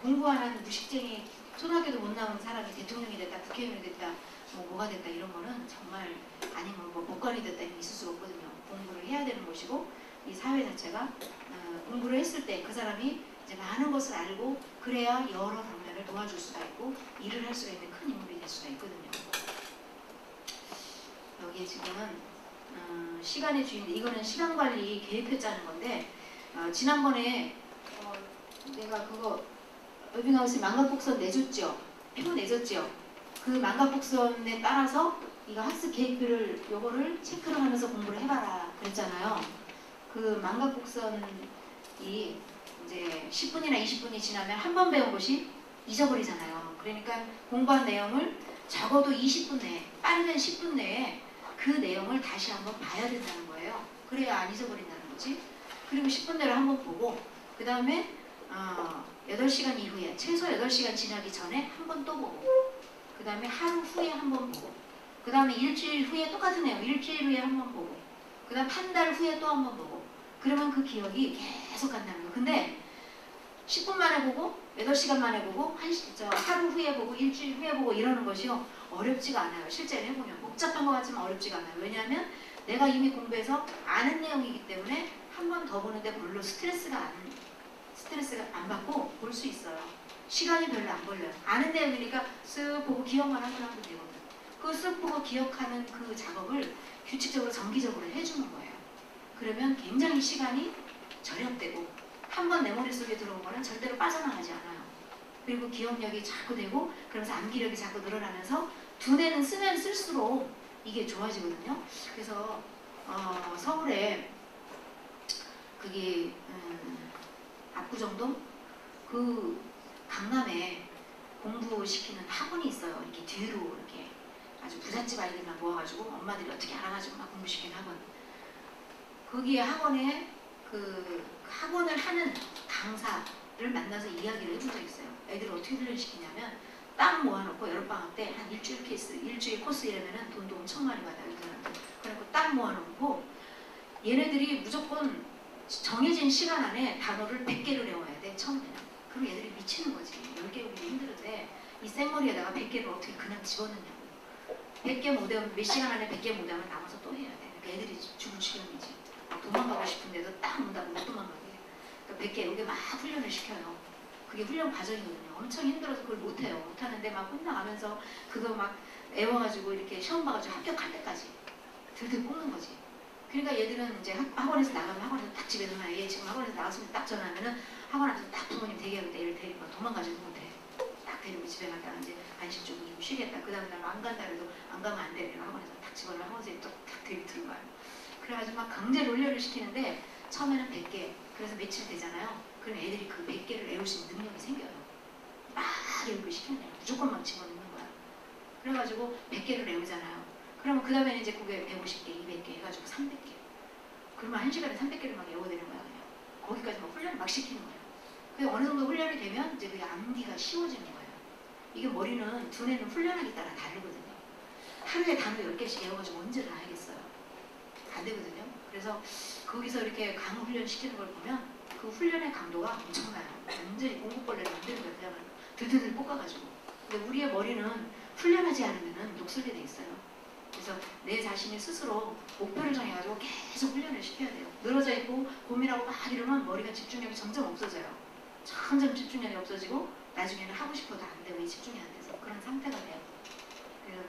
공부하는 무식쟁이 초등학교도 못 나온 사람이 대통령이 됐다, 국회의원이 됐다, 뭐가 됐다 이런 거는 정말 아니면 뭐 복권이 됐다 이런 있을 수가 없거든요. 공부를 해야 되는 것이고 이 사회 자체가 공부를 했을 때 그 사람이 이제 많은 것을 알고 그래야 여러 방면을 도와줄 수가 있고 일을 할 수가 있는 큰 인물이 될 수가 있거든요. 여기에 지금은 시간의 주인데 이거는 시간관리 계획표 짜는 건데 지난번에 내가 그거 웨빙하우스 망각곡선 내줬죠. 표 내줬죠. 그 망각곡선에 따라서 이거 학습 계획표를 요거를 체크를 하면서 공부를 해봐라 그랬잖아요. 그 망각곡선이 이제 10분이나 20분이 지나면 한 번 배운 것이 잊어버리잖아요. 그러니까 공부한 내용을 적어도 20분 내에 빠르면 10분 내에 그 내용을 다시 한번 봐야 된다는 거예요. 그래야 안 잊어버린다는 거지. 그리고 10분 내로 한번 보고 그 다음에 8시간 이후에 최소 8시간 지나기 전에 한 번 또 보고 그 다음에 하루 후에 한 번 보고 그 다음에 일주일 후에 똑같은 내용 일주일 후에 한 번 보고 그 다음 한 달 후에 또 한 번 보고 그러면 그 기억이 계속 간다는 거예요. 근데 10분 만에 보고 8시간 만에 보고 하루 후에 보고 일주일 후에 보고 이러는 것이요 어렵지가 않아요. 실제로 해보면 복잡한 것 같지만 어렵지가 않아요. 왜냐하면 내가 이미 공부해서 아는 내용이기 때문에 한 번 더 보는데 별로 스트레스가 안 받고 볼 수 있어요. 시간이 별로 안 걸려요. 아는 내용이니까 쓱 보고 기억만 하면 되거든. 그 쓱 보고 기억하는 그 작업을 규칙적으로 정기적으로 해주는 거예요. 그러면 굉장히 시간이 절약되고 한 번 내 머릿속에 들어온 거는 절대로 빠져나가지 않아요. 그리고 기억력이 자꾸 되고 그러면서 암기력이 자꾸 늘어나면서 두뇌는 쓰면 쓸수록 이게 좋아지거든요. 그래서 서울에 그게 압구정동 그 강남에 공부시키는 학원이 있어요. 이렇게 뒤로 이렇게 아주 부잣집 아이들만 모아가지고 엄마들이 어떻게 알아가지고 막 공부시키는 학원. 거기에 학원에 그 학원을 하는 강사를 만나서 이야기를 해본 적이 있어요. 애들을 어떻게 훈련시키냐면 딱 모아놓고 여름방학 때 한 일주일 코스 이러면은 돈도 엄청 많이 받아요. 그래서 딱 모아놓고 얘네들이 무조건 정해진 시간 안에 단어를 100개를 외워야 돼. 처음에는. 그럼 얘들이 미치는 거지. 10개 외우기 힘들은데 이 생머리에다가 100개를 어떻게 그냥 집어넣냐고. 100개 못 외우면 몇 시간 안에 100개 못 외우면 남아서 또 해야 돼. 그러니까 애들이 죽을 지경이지. 도망가고 싶은데도 딱 문다고 못 도망가게. 그러니까 100개 여기 막 훈련을 시켜요. 그게 훈련 과정이거든요. 엄청 힘들어서 그걸 못해요. 못하는데 막 혼나가면서 그거 막 애워가지고 이렇게 시험 봐가지고 합격할 때까지 들들 볶는 거지. 그러니까 얘들은 이제 학원에서 나가면 학원에서 딱 집에 누나 얘 지금 학원에서 나갔으면 딱 전화하면은 학원에서 딱 부모님 대기하고 때 얘를 데리고 도망가지도 못해. 딱 데리고 집에 갔다가 이제 간식 주고 좀 쉬겠다. 그 다음날 안 간다 해도 안 가면 안 돼. 내가 학원에서 딱 집어넣어 학원에서 딱 데리고 들어가요. 그래가지고 막 강제로 훈련을 시키는데 처음에는 100개 그래서 며칠 되잖아요. 그럼 애들이 그 100개를 외울 수 있는 능력이 생겨요. 막 외우고 시키는 애를 무조건 막 집어넣는 거야. 그래가지고 100개를 외우잖아요. 그러면 그 다음에는 이제 그게 150개, 200개 해가지고 300개. 그러면 1시간에 300개를 막 외워되는 거야 그냥. 거기까지 막 훈련을 막 시키는 거예요. 그래서 어느 정도 훈련이 되면 이제 그게 암기가 쉬워지는 거예요. 이게 머리는 두뇌는 훈련하기 따라 다르거든요. 하루에 단어 10개씩 외워가지고 언제 다 하겠어요. 안 되거든요. 그래서 거기서 이렇게 강화 훈련 시키는 걸 보면 그 훈련의 강도가 엄청나요. 완전히 공부벌레를 만드는 거예요. 그냥 들들들 볶아가지고. 근데 우리의 머리는 훈련하지 않으면 녹슬게 돼 있어요. 그래서 그래서 내 자신이 스스로 목표를 정해가지고 계속 훈련을 시켜야 돼요. 늘어져 있고 고민하고 막 이러면 머리가 집중력이 점점 없어져요. 점점 집중력이 없어지고 나중에는 하고 싶어도 안 되고 이 집중이 안 돼서 그런 상태가 돼요. 그래서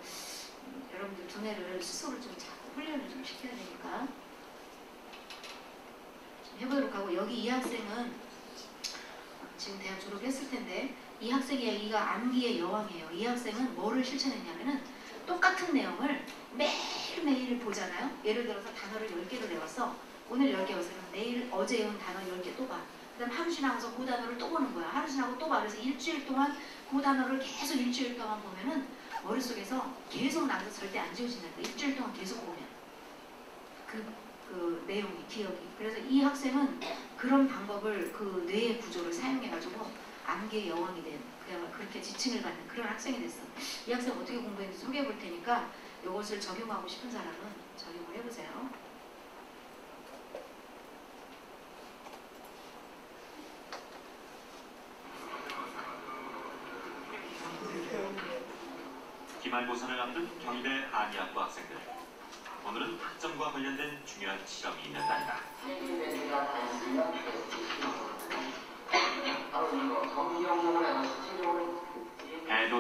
여러분들 두뇌를 스스로 좀 자꾸 훈련을 좀 시켜야 되니까 좀 해보도록 하고, 여기 이 학생은 지금 대학 졸업했을 텐데 이 학생의 얘기가 암기의 여왕이에요. 이 학생은 뭐를 실천했냐면은 똑같은 내용을 매일매일 보잖아요. 예를 들어서 단어를 10개를 외웠어. 오늘 10개 외웠어. 그럼 내일 어제 외운 단어 10개 또 봐. 그 다음 하루 지나가서 그 단어를 또 보는 거야. 하루 지나고 또 봐. 그래서 일주일 동안 그 단어를 계속 일주일 동안 보면은 머릿속에서 계속 남아서 절대 안 지워진다. 일주일 동안 계속 보면 그 내용이, 기억이. 그래서 이 학생은 그런 방법을 그 뇌의 구조를 사용해가지고 암기의 여왕이 된, 그야말로 그렇게 지칭을 받는 그런 학생이 됐어. 이 학생 어떻게 공부했는지 소개해 볼 테니까 이것을 적용하고 싶은 사람은 적용을 해보세요.
기말고사를 앞둔 경희대 한의학부 학생들. 오늘은 학점과 관련된 중요한 실험이 있는 날이다.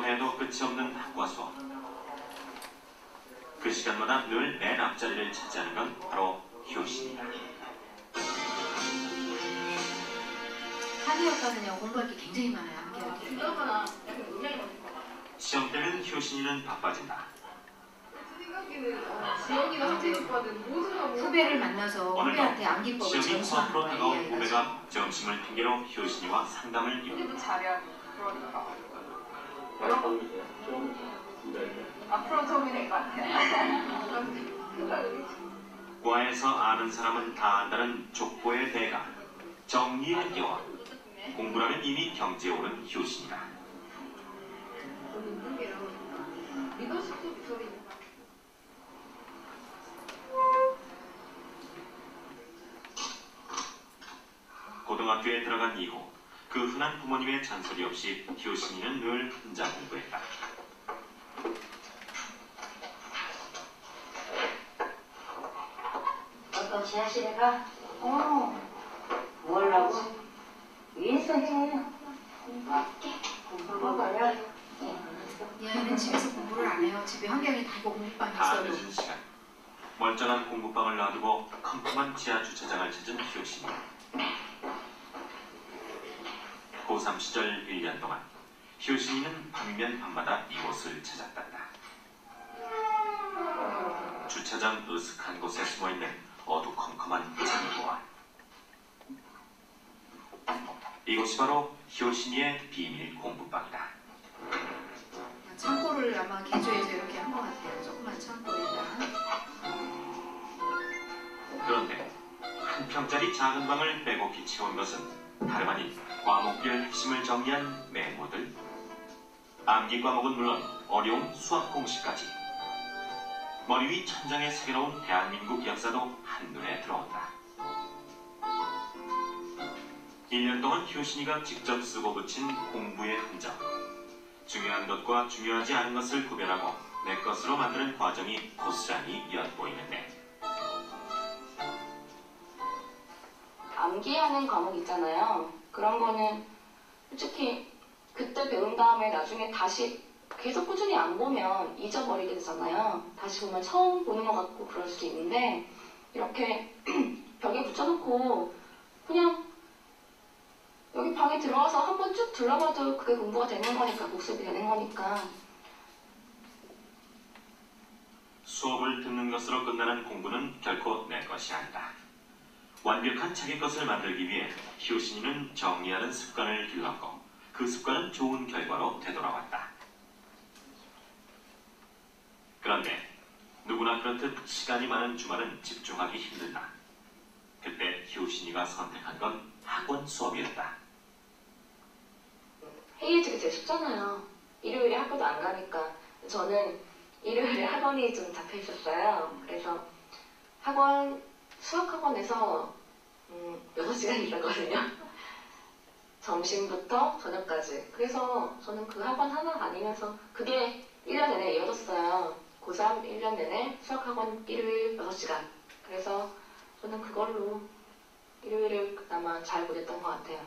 해도 끝이 없는 학과 수업. 그 시간마다 늘 맨 앞자리를 차지하는 건 바로 효신이다.
한의학과는요 공부할 게 굉장히 많아요. 암기할 게.
시험 때는 효신이는 바빠진다.
지영이가 한재오빠는 모든 거
후배를 만나서 후배한테 암기법을
시험이
전수하는
코앞으로
거야. 이
다가온
아이가.
후배가 점심을 핑계로 효신이와 상담을 이룬다.
지금 잘해야 돼. 그러니까. 앞으로 도움이 될 것 같아요.
과에서 아는 사람은 다 안다는 족보의 대가, 정리의 여왕. 공부라면 이미 경지에 오른 효신이다.
리더십도 비서리니까.
고등학교에 들어간 이후 그 흔한 부모님의 잔소리 없이 효신이는 늘 혼자 공부했다.
어떤 지하실에 가? 뭘 하고? 위에서 해. 공부할게. 공부를
이 아이는 집에서 공부를 안 해요. 집에 환경이 다 있고 공부방이
다
있어도.
늦은 시간. 멀쩡한 공부방을 놔두고 컴컴한 지하 주차장을 찾은 효신이. 고3 시절 1년 동안 효신이는 밤이면 밤마다 이곳을 찾았단다. 주차장 으슥한 곳에 숨어있는 어두컴컴한 창고와 이곳이 바로 효신이의 비밀 공부방이다.
창고를 아마 개조해서 이렇게 한 것 같아요. 조그만 창고에다.
그런데 한 평짜리 작은 방을 빼곡히 채운 것은 다름 아닌 과목별 핵심을 정리한 메모들. 암기 과목은 물론 어려운 수학 공식까지. 머리 위 천장에 새겨놓은 대한민국 역사도 한눈에 들어온다. 1년 동안 효신이가 직접 쓰고 붙인 공부의 흔적. 중요한 것과 중요하지 않은 것을 구별하고 내 것으로 만드는 과정이 고스란히 엿보이는데,
암기하는 과목 있잖아요. 그런 거는 솔직히 그때 배운 다음에 나중에 다시 계속 꾸준히 안 보면 잊어버리게 되잖아요. 다시 보면 처음 보는 것 같고 그럴 수 있는데, 이렇게 벽에 붙여놓고 그냥 여기 방에 들어와서 한번 쭉 둘러봐도 그게 공부가 되는 거니까, 복습이 되는 거니까.
수업을 듣는 것으로 끝나는 공부는 결코 내 것이 아니다. 완벽한 자기 것을 만들기 위해 효신이는 정리하는 습관을 길렀고 그 습관은 좋은 결과로 되돌아왔다. 그런데 누구나 그렇듯 시간이 많은 주말은 집중하기 힘들다. 그때 효신이가 선택한 건 학원 수업이었다.
해이해지기 제일 쉽잖아요. 일요일에 학교도 안 가니까. 저는 일요일에 학원이 좀 잡혀 있었어요. 그래서 수학학원에서 6시간 있었거든요. 점심부터 저녁까지. 그래서 저는 그 학원 하나 다니면서 그게 1년 내내 이어졌어요.
고3 1년 내내 수학학원 일요일 6시간. 그래서 저는 그걸로 일요일을 그나마 잘 보냈던 것 같아요.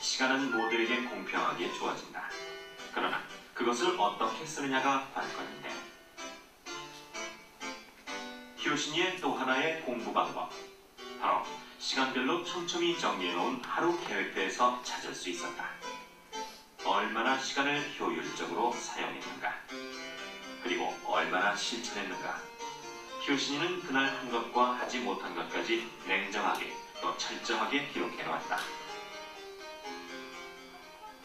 시간은 모두에게 공평하게 주어진다. 그러나 그것을 어떻게 쓰느냐가 관건인데, 효신이의 또 하나의 공부 방법, 바로 시간별로 촘촘히 정리해놓은 하루 계획표에서 찾을 수 있었다. 얼마나 시간을 효율적으로 사용했는가, 그리고 얼마나 실천했는가. 효신이는 그날 한 것과 하지 못한 것까지 냉정하게 또 철저하게 기록해놓았다.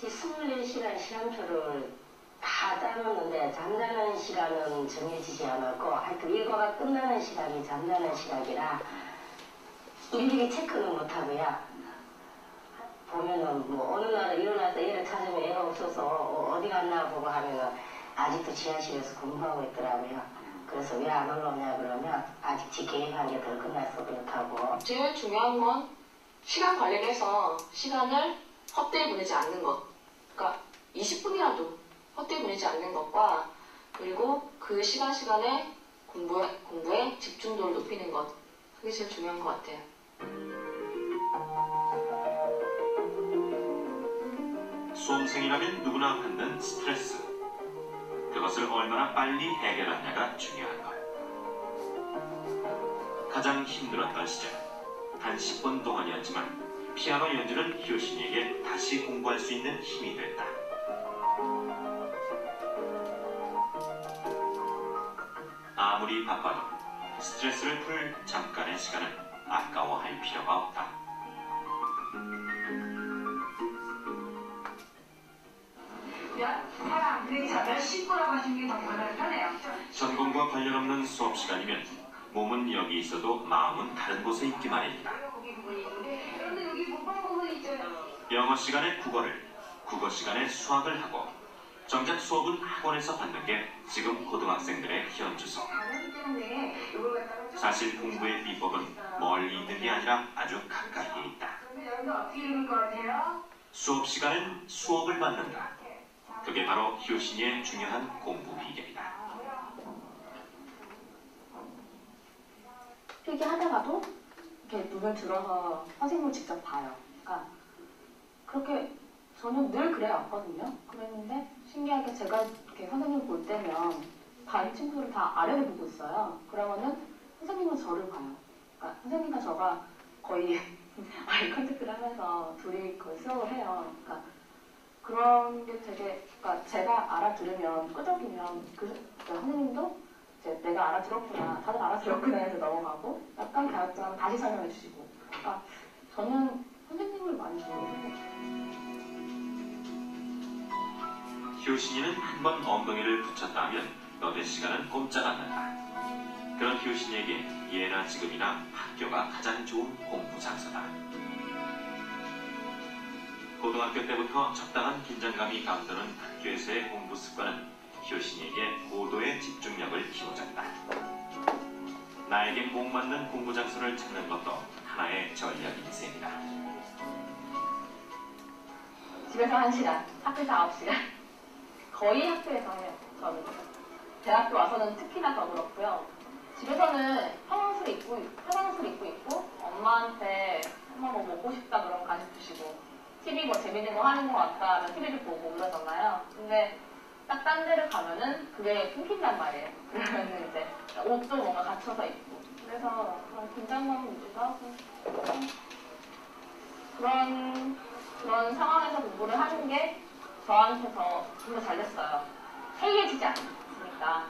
24시간 시간표를 다 짜놓는데 잠자는 시간은 정해지지 않았고 하여튼 일과가 끝나는 시간이 잠자는 시간이라 일일이 체크는 못하고요. 보면은 뭐 어느 날은 일어나서 애를 찾으면 애가 없어서 어디 갔나 보고 하면은 아직도 지하실에서 공부하고 있더라고요. 그래서 왜 안 올라오냐 그러면 아직 지 계획한 게 덜 끝났어 그렇다고.
제일 중요한 건 시간 관리를 해서 시간을 헛되이 보내지 않는 것. 그러니까 20분이라도 헛되이 보내지 않는 것과, 그리고 그 시간에 공부에 집중도를 높이는 것. 그게 제일 중요한 것 같아요.
수험생이라면 누구나 받는 스트레스. 그것을 얼마나 빨리 해결하느냐가 중요한 것. 가장 힘들었던 시절, 단 10분 동안이었지만 피아노 연주는 효신이에게 다시 공부할 수 있는 힘이 됐다. 아무리 바빠도 스트레스를 풀 잠깐의 시간은 아까워할 필요가 없다.
사람 되기 전에 씻고라고 하시는 게 너무 편해요.
전공과 관련 없는 수업 시간이면 몸은 여기 있어도 마음은 다른 곳에 있기 마련이다.
그런데 여기 못 본 부분이 있잖아요.
영어 시간에 국어를, 국어 시간에 수학을 하고, 정작 수업은 학원에서 받는 게 지금 고등학생들의 현주소.
가능하기 때문에 이걸 갖다가 좀
사실 공부의 비법은 멀리 있는 게 아니라 아주 가까이에 있다.
그러면 여러분들 어떻게 읽을 것 같아요?
수업 시간엔 수업을 받는다. 그게 바로 효신이의 중요한 공부 비결이다.
필기하다가도 이렇게 눈을 들어서 선생님을 직접 봐요. 그러니까 그렇게 저는 늘 그래 왔거든요. 그랬는데 신기하게 제가 이렇게 선생님 볼 때면 다른 친구들은 다 아래를 보고 있어요. 그러면은 선생님은 저를 봐요. 그러니까 선생님과 저가 거의 아이 컨택트를 하면서 둘이 거의 수업을 해요. 그러니까 그런 게 되게, 그러니까 제가 알아들으면 끄적이면 그러니까 선생님도 이제 내가 알아들었구나, 다들 알아들었구나 해서 넘어가고, 약간 가르치면 다시 설명해 주시고. 그러니까 저는 선생님을 많이 좋아해요.
효신이는 한 번 엉덩이를 붙였다 하면 너네 시간은 꼼짝 않는다. 그런 효신이에게 예나 지금이나 학교가 가장 좋은 공부 장소다. 고등학교 때부터 적당한 긴장감이 감도는 학교에서의 공부 습관은 효신이에게 고도의 집중력을 키워줬다. 나에게 꼭 맞는 공부 장소를 찾는 것도 하나의 전략인 셈이다.
집에서 1시간, 학교에서 9시간. 거의 학교에서 해요, 저는. 대학교 와서는 특히나 더 그렇고요. 집에서는 편한 옷을 입고 있고, 엄마한테 엄마 뭐 먹고 싶다 그러면 간식 주시고, TV 뭐 재밌는 거 하는 거 같다 하면 TV도 보고 그러잖아요. 근데 딱 딴 데를 가면은 그게 끊긴단 말이에요. 그러면은 이제 옷도 뭔가 갖춰서 입고. 그래서 그런 긴장감을 유지도 하고. 그런 상황에서 공부를 하는 게 저한테 좀 더 잘 됐어요. 해이해지지 않으니까.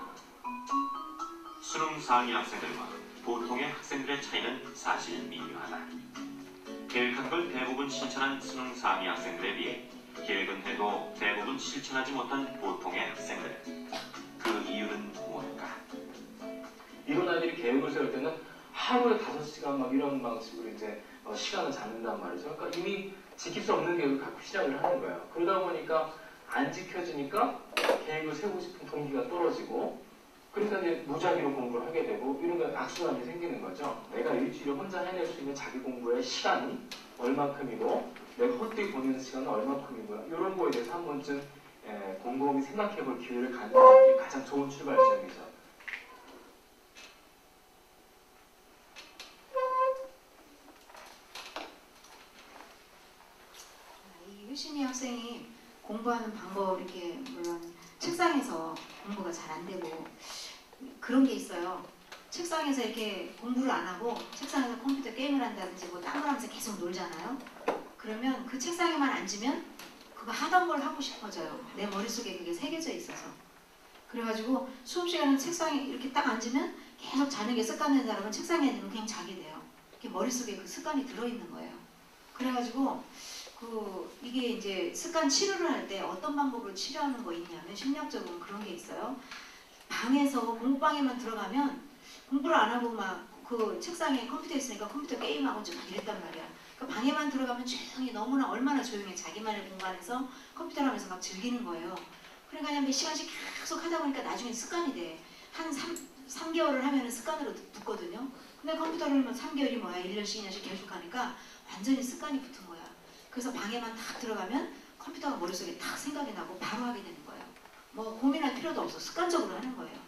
수능 상위 학생들과 보통의 학생들의 차이는 사실 미묘하다. 계획한 걸 대부분 실천한 수능 상위 학생들에 비해 계획은 해도 대부분 실천하지 못한 보통의 학생들. 그 이유는 뭘까?
이런 아이들이 계획을 세울 때는 하루에 5시간 막 이런 방식으로 이제 시간을 잡는단 말이죠. 그러니까 이미 지킬 수 없는 계획을 갖고 시작을 하는 거예요. 그러다 보니까 안 지켜지니까 계획을 세우고 싶은 동기가 떨어지고, 그러니까 이제 무작위로 공부를 하게 되고, 이런 거 악순환이 생기는 거죠. 내가 일주일에 혼자 해낼 수 있는 자기 공부의 시간이 얼만큼이고, 내가 헛되이 보내는 시간은 얼만큼이고요. 이런 거에 대해서 한 번쯤 곰곰이 생각해볼 기회를 갖는 게 가장 좋은 출발점이죠.
이 효신이 학생이 공부하는 방법 이렇게 물론 책상에서 공부가 잘 안 되고 그런 게 있어요. 책상에서 이렇게 공부를 안 하고 책상에서 컴퓨터 게임을 한다든지 뭐 딴 걸 하면서 계속 놀잖아요. 그러면 그 책상에만 앉으면 그거 하던 걸 하고 싶어져요. 내 머릿속에 그게 새겨져 있어서. 그래가지고 수업 시간에 책상에 이렇게 딱 앉으면 계속 자는 게 습관된 사람은 책상에 앉으면 그냥 자게 돼요. 이렇게 머릿속에 그 습관이 들어있는 거예요. 그래가지고 이게 이제 습관 치료를 할 때 어떤 방법으로 치료하는 거 있냐면 심리학적으로 그런 게 있어요. 방에서 공부방에만 들어가면 공부를 안 하고 막 그 책상에 컴퓨터 있으니까 컴퓨터 게임하고 좀 이랬단 말이야. 그 방에만 들어가면 조용히 너무나 얼마나 조용해. 자기만의 공간에서 컴퓨터를 하면서 막 즐기는 거예요. 그러니까 그냥 몇 시간씩 계속 하다 보니까 나중에 습관이 돼. 한 3개월을 하면 습관으로 붙거든요. 근데 컴퓨터를 하면 3개월이 뭐야 1년씩 2년씩 계속 하니까 완전히 습관이 붙은 거야. 그래서 방에만 딱 들어가면 컴퓨터가 머릿속에 딱 생각이 나고 바로 하게 되는 거예요. 뭐 고민할 필요도 없어. 습관적으로 하는 거예요.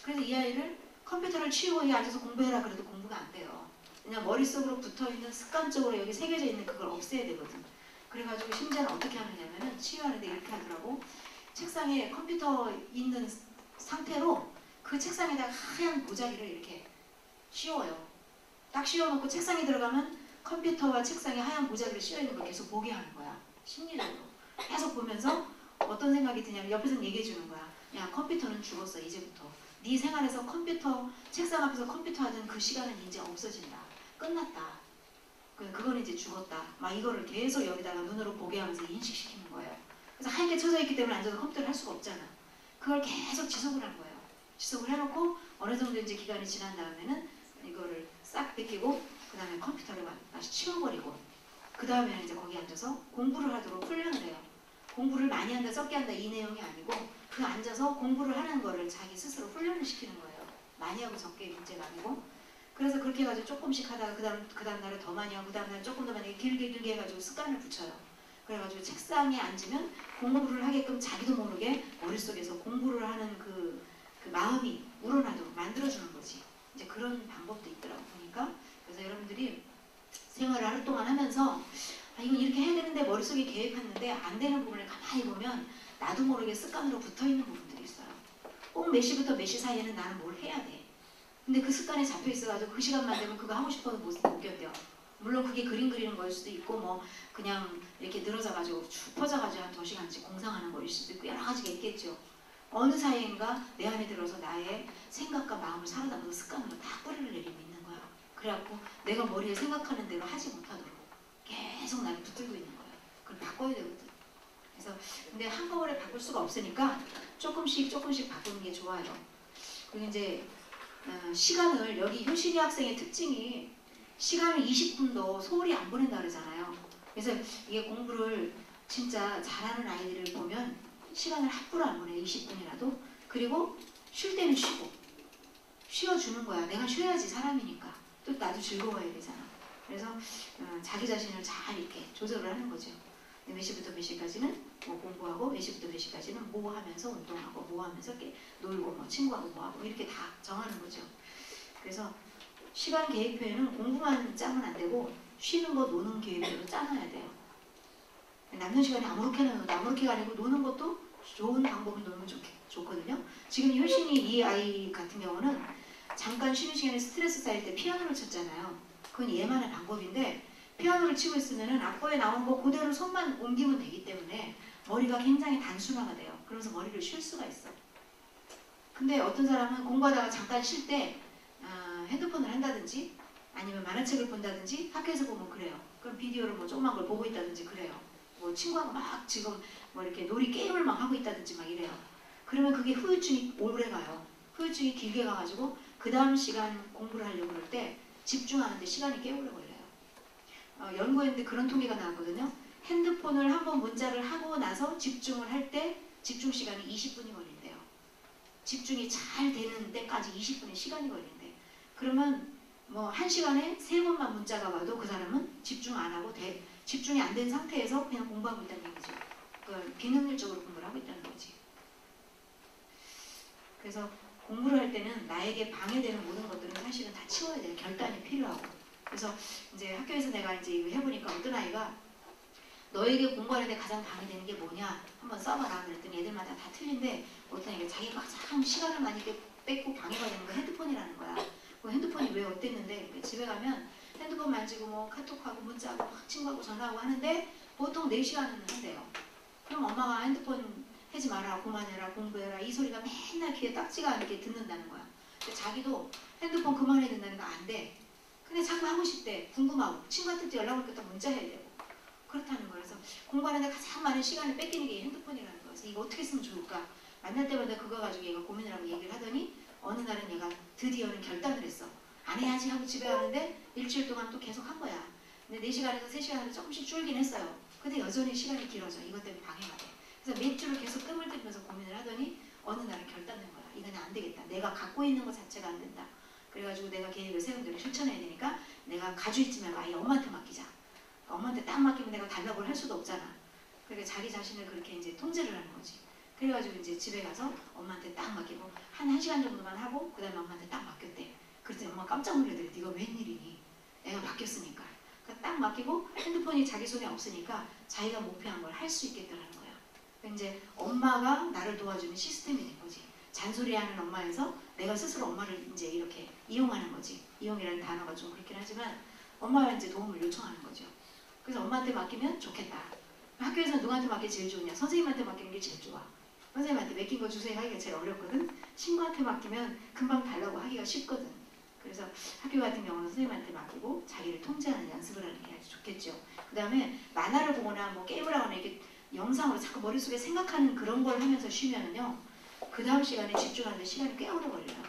그래서 이 아이를 컴퓨터를 치우고 여기 앉아서 공부해라 그래도 공부가 안 돼요. 그냥 머릿속으로 붙어있는 습관적으로 여기 새겨져 있는 그걸 없애야 되거든. 그래가지고 심지어는 어떻게 하느냐면은 치유하는데 이렇게 하더라고. 책상에 컴퓨터 있는 상태로 그 책상에다가 하얀 보자기를 이렇게 씌워요. 딱 씌워놓고 책상에 들어가면 컴퓨터와 책상에 하얀 보자기를 씌워있는 걸 계속 보게 하는 거야. 심리적으로. 계속 보면서 어떤 생각이 드냐면 옆에서 얘기해 주는 거야. 야 컴퓨터는 죽었어 이제부터. 네 생활에서 컴퓨터 책상 앞에서 컴퓨터 하던 그 시간은 이제 없어진다. 끝났다. 그건 이제 죽었다. 막 이거를 계속 여기다가 눈으로 보게 하면서 인식시키는 거예요. 그래서 하얗게 쳐져 있기 때문에 앉아서 컴퓨터를 할 수가 없잖아. 그걸 계속 지속을 한 거예요. 지속을 해놓고 어느 정도 이제 기간이 지난 다음에는 이거를 싹 뺏기고 그 다음에 컴퓨터를 다시 치워버리고 그 다음에는 이제 거기 앉아서 공부를 하도록 훈련을 해요. 공부를 많이 한다 적게 한다 이 내용이 아니고 그 앉아서 공부를 하는 거를 자기 스스로 훈련을 시키는 거예요. 많이 하고 적게 문제가 아니고. 그래서 그렇게 해가지고 조금씩 하다가 그 다음 날에 더 많이 하고 그 다음 날에 조금 더 많이 길게 해가지고 습관을 붙여요. 그래가지고 책상에 앉으면 공부를 하게끔 자기도 모르게 머릿속에서 공부를 하는 그 마음이 우러나도록 만들어주는 거지. 이제 그런 방법도 있더라고 보니까. 그래서 여러분들이 생활을 하루 동안 하면서 이건 이렇게 해야 되는데 머릿속에 계획했는데 안 되는 부분을 가만히 보면 나도 모르게 습관으로 붙어있는 부분들이 있어요. 꼭 몇 시부터 몇 시 사이에는 나는 뭘 해야 돼. 근데 그 습관에 잡혀 있어가지고 그 시간만 되면 그거 하고 싶어도 못 견뎌. 물론 그게 그림 그리는 거일 수도 있고 뭐 그냥 이렇게 늘어져가지고 쭉 퍼져가지고 한 2시간씩 공상하는 거일 수도 있고 여러 가지가 있겠죠. 어느 사이인가 내 안에 들어서 나의 생각과 마음을 사로잡아서 습관으로 다 뿌리를 내리고 있는 거야. 그래갖고 내가 머리에 생각하는 대로 하지 못하도록 계속 나를 붙들고 있는 거야. 그걸 바꿔야 되거든. 그래서 근데 한꺼번에 바꿀 수가 없으니까 조금씩 바꾸는 게 좋아요. 그리고 이제 시간을 여기 효신이 학생의 특징이 시간을 20분도 소홀히 안 보낸다 그러잖아요. 그래서 이게 공부를 진짜 잘하는 아이들을 보면 시간을 함부로 안 보내 20분이라도. 그리고 쉴 때는 쉬고 쉬어주는 거야. 내가 쉬어야지 사람이니까. 또 나도 즐거워야 되잖아. 그래서 자기 자신을 잘 이렇게 조절을 하는 거죠. 몇 시부터 몇 시까지는 뭐 공부하고 몇 시부터 몇 시까지는 뭐 하면서 운동하고 뭐 하면서 이렇게 놀고 뭐 친구하고 뭐 하고 이렇게 다 정하는 거죠. 그래서 시간 계획표에는 공부만 짜면 안 되고 쉬는 거 노는 계획표도 짜놔야 돼요. 남는 시간에 아무렇게나 놀도 아무렇게가 아니고 노는 것도 좋은 방법을 놀면 좋거든요. 지금 효신이 이 아이 같은 경우는 잠깐 쉬는 시간에 스트레스 쌓일 때 피아노를 쳤잖아요. 그건 얘만의 방법인데 피아노를 치고 있으면 악보에 나온 거 그대로 손만 옮기면 되기 때문에 머리가 굉장히 단순화가 돼요. 그러면서 머리를 쉴 수가 있어. 근데 어떤 사람은 공부하다가 잠깐 쉴 때 핸드폰을 한다든지 아니면 만화책을 본다든지 학교에서 보면 그래요. 그럼 비디오를 뭐 조그만 걸 보고 있다든지 그래요. 뭐 친구하고 막 지금 뭐 이렇게 놀이 게임을 막 하고 있다든지 막 이래요. 그러면 그게 후유증이 오래 가요. 후유증이 길게 가가지고 그 다음 시간 공부를 하려고 그럴 때 집중하는데 시간이 꽤 오래 걸려요. 연구했는데 그런 통계가 나왔거든요. 핸드폰을 한번 문자를 하고 나서 집중을 할 때 집중 시간이 20분이 걸린대요. 집중이 잘 되는 때까지 20분의 시간이 걸린대. 그러면 뭐 1시간에 3번만 문자가 와도 그 사람은 집중 안 하고 집중이 안 된 상태에서 그냥 공부하고 있다는 얘기죠. 그걸 비능률적으로 공부를 하고 있다는 거지. 그래서 공부를 할 때는 나에게 방해되는 모든 것들은 사실은 다 치워야 돼요. 결단이 필요하고. 그래서 이제 학교에서 내가 이제 이거 해보니까 어떤 아이가 너에게 공부하는데 가장 방해되는 게 뭐냐 한번 써봐라 그랬더니 애들마다 다 틀린데 어떤 애가 자기가 가장 시간을 많이 뺏고 방해가 되는 거 핸드폰이라는 거야. 그 핸드폰이 왜 어땠는데 그러니까 집에 가면 핸드폰 만지고 뭐 카톡하고 문자하고 막 친구하고 전화하고 하는데 보통 4시간은 한대요. 그럼 엄마가 핸드폰 하지 마라, 그만해라, 공부해라 이 소리가 맨날 귀에 딱지가 않게 듣는다는 거야. 근데 자기도 핸드폰 그만해야 된다는 거 안 돼. 근데 자꾸 하고 싶대. 궁금하고 친구한테도 연락 오니까 또 문자 해야 되고 그렇다는 거라서 공부하는데 가장 많은 시간을 뺏기는 게 핸드폰이라는 거야. 그래서 이거 어떻게 쓰면 좋을까? 만날 때마다 그거 가지고 얘가 고민을 하고 얘기를 하더니 어느 날은 얘가 드디어는 결단을 했어. 안 해야지 하고 집에 가는데 일주일 동안 또 계속 한 거야. 근데 4시간에서 3시간으로 조금씩 줄긴 했어요. 근데 여전히 시간이 길어져. 이것 때문에 방해가 돼. 그래서 몇 주를 계속 뜸을 들이면서 고민을 하더니 어느 날은 결단된 거야. 이거는 안 되겠다. 내가 갖고 있는 것 자체가 안 된다. 그래가지고 내가 계획을 세운 대로 실천해야 되니까 내가 가지고 있지 말고 아예 엄마한테 맡기자. 엄마한테 딱 맡기면 내가 달라고 할 수도 없잖아. 그러니까 자기 자신을 그렇게 이제 통제를 하는 거지. 그래가지고 이제 집에 가서 엄마한테 딱 맡기고 한 1시간 정도만 하고 그 다음에 엄마한테 딱 맡겼대. 그랬더니 엄마 깜짝 놀라더래. 네가 웬일이니? 애가 맡겼으니까. 그러니까 딱 맡기고 핸드폰이 자기 손에 없으니까 자기가 목표한 걸 할 수 있겠다라는 거야. 그러니까 이제 엄마가 나를 도와주는 시스템이 된 거지. 잔소리하는 엄마에서 내가 스스로 엄마를 이제 이렇게 이용하는 거지. 이용이라는 단어가 좀 그렇긴 하지만 엄마가 이제 도움을 요청하는 거죠. 그래서 엄마한테 맡기면 좋겠다. 학교에서 누구한테 맡기 제일 좋으냐? 선생님한테 맡기는 게 제일 좋아. 선생님한테 맡긴 거 주세요 하기가 제일 어렵거든. 친구한테 맡기면 금방 달라고 하기가 쉽거든. 그래서 학교 같은 경우는 선생님한테 맡기고 자기를 통제하는 연습을 하는 게 아주 좋겠죠. 그 다음에 만화를 보거나 뭐 게임을 하거나 이렇게 영상으로 자꾸 머릿속에 생각하는 그런 걸 하면서 쉬면은요. 그 다음 시간에 집중하는데 시간이 꽤 오래 걸려요.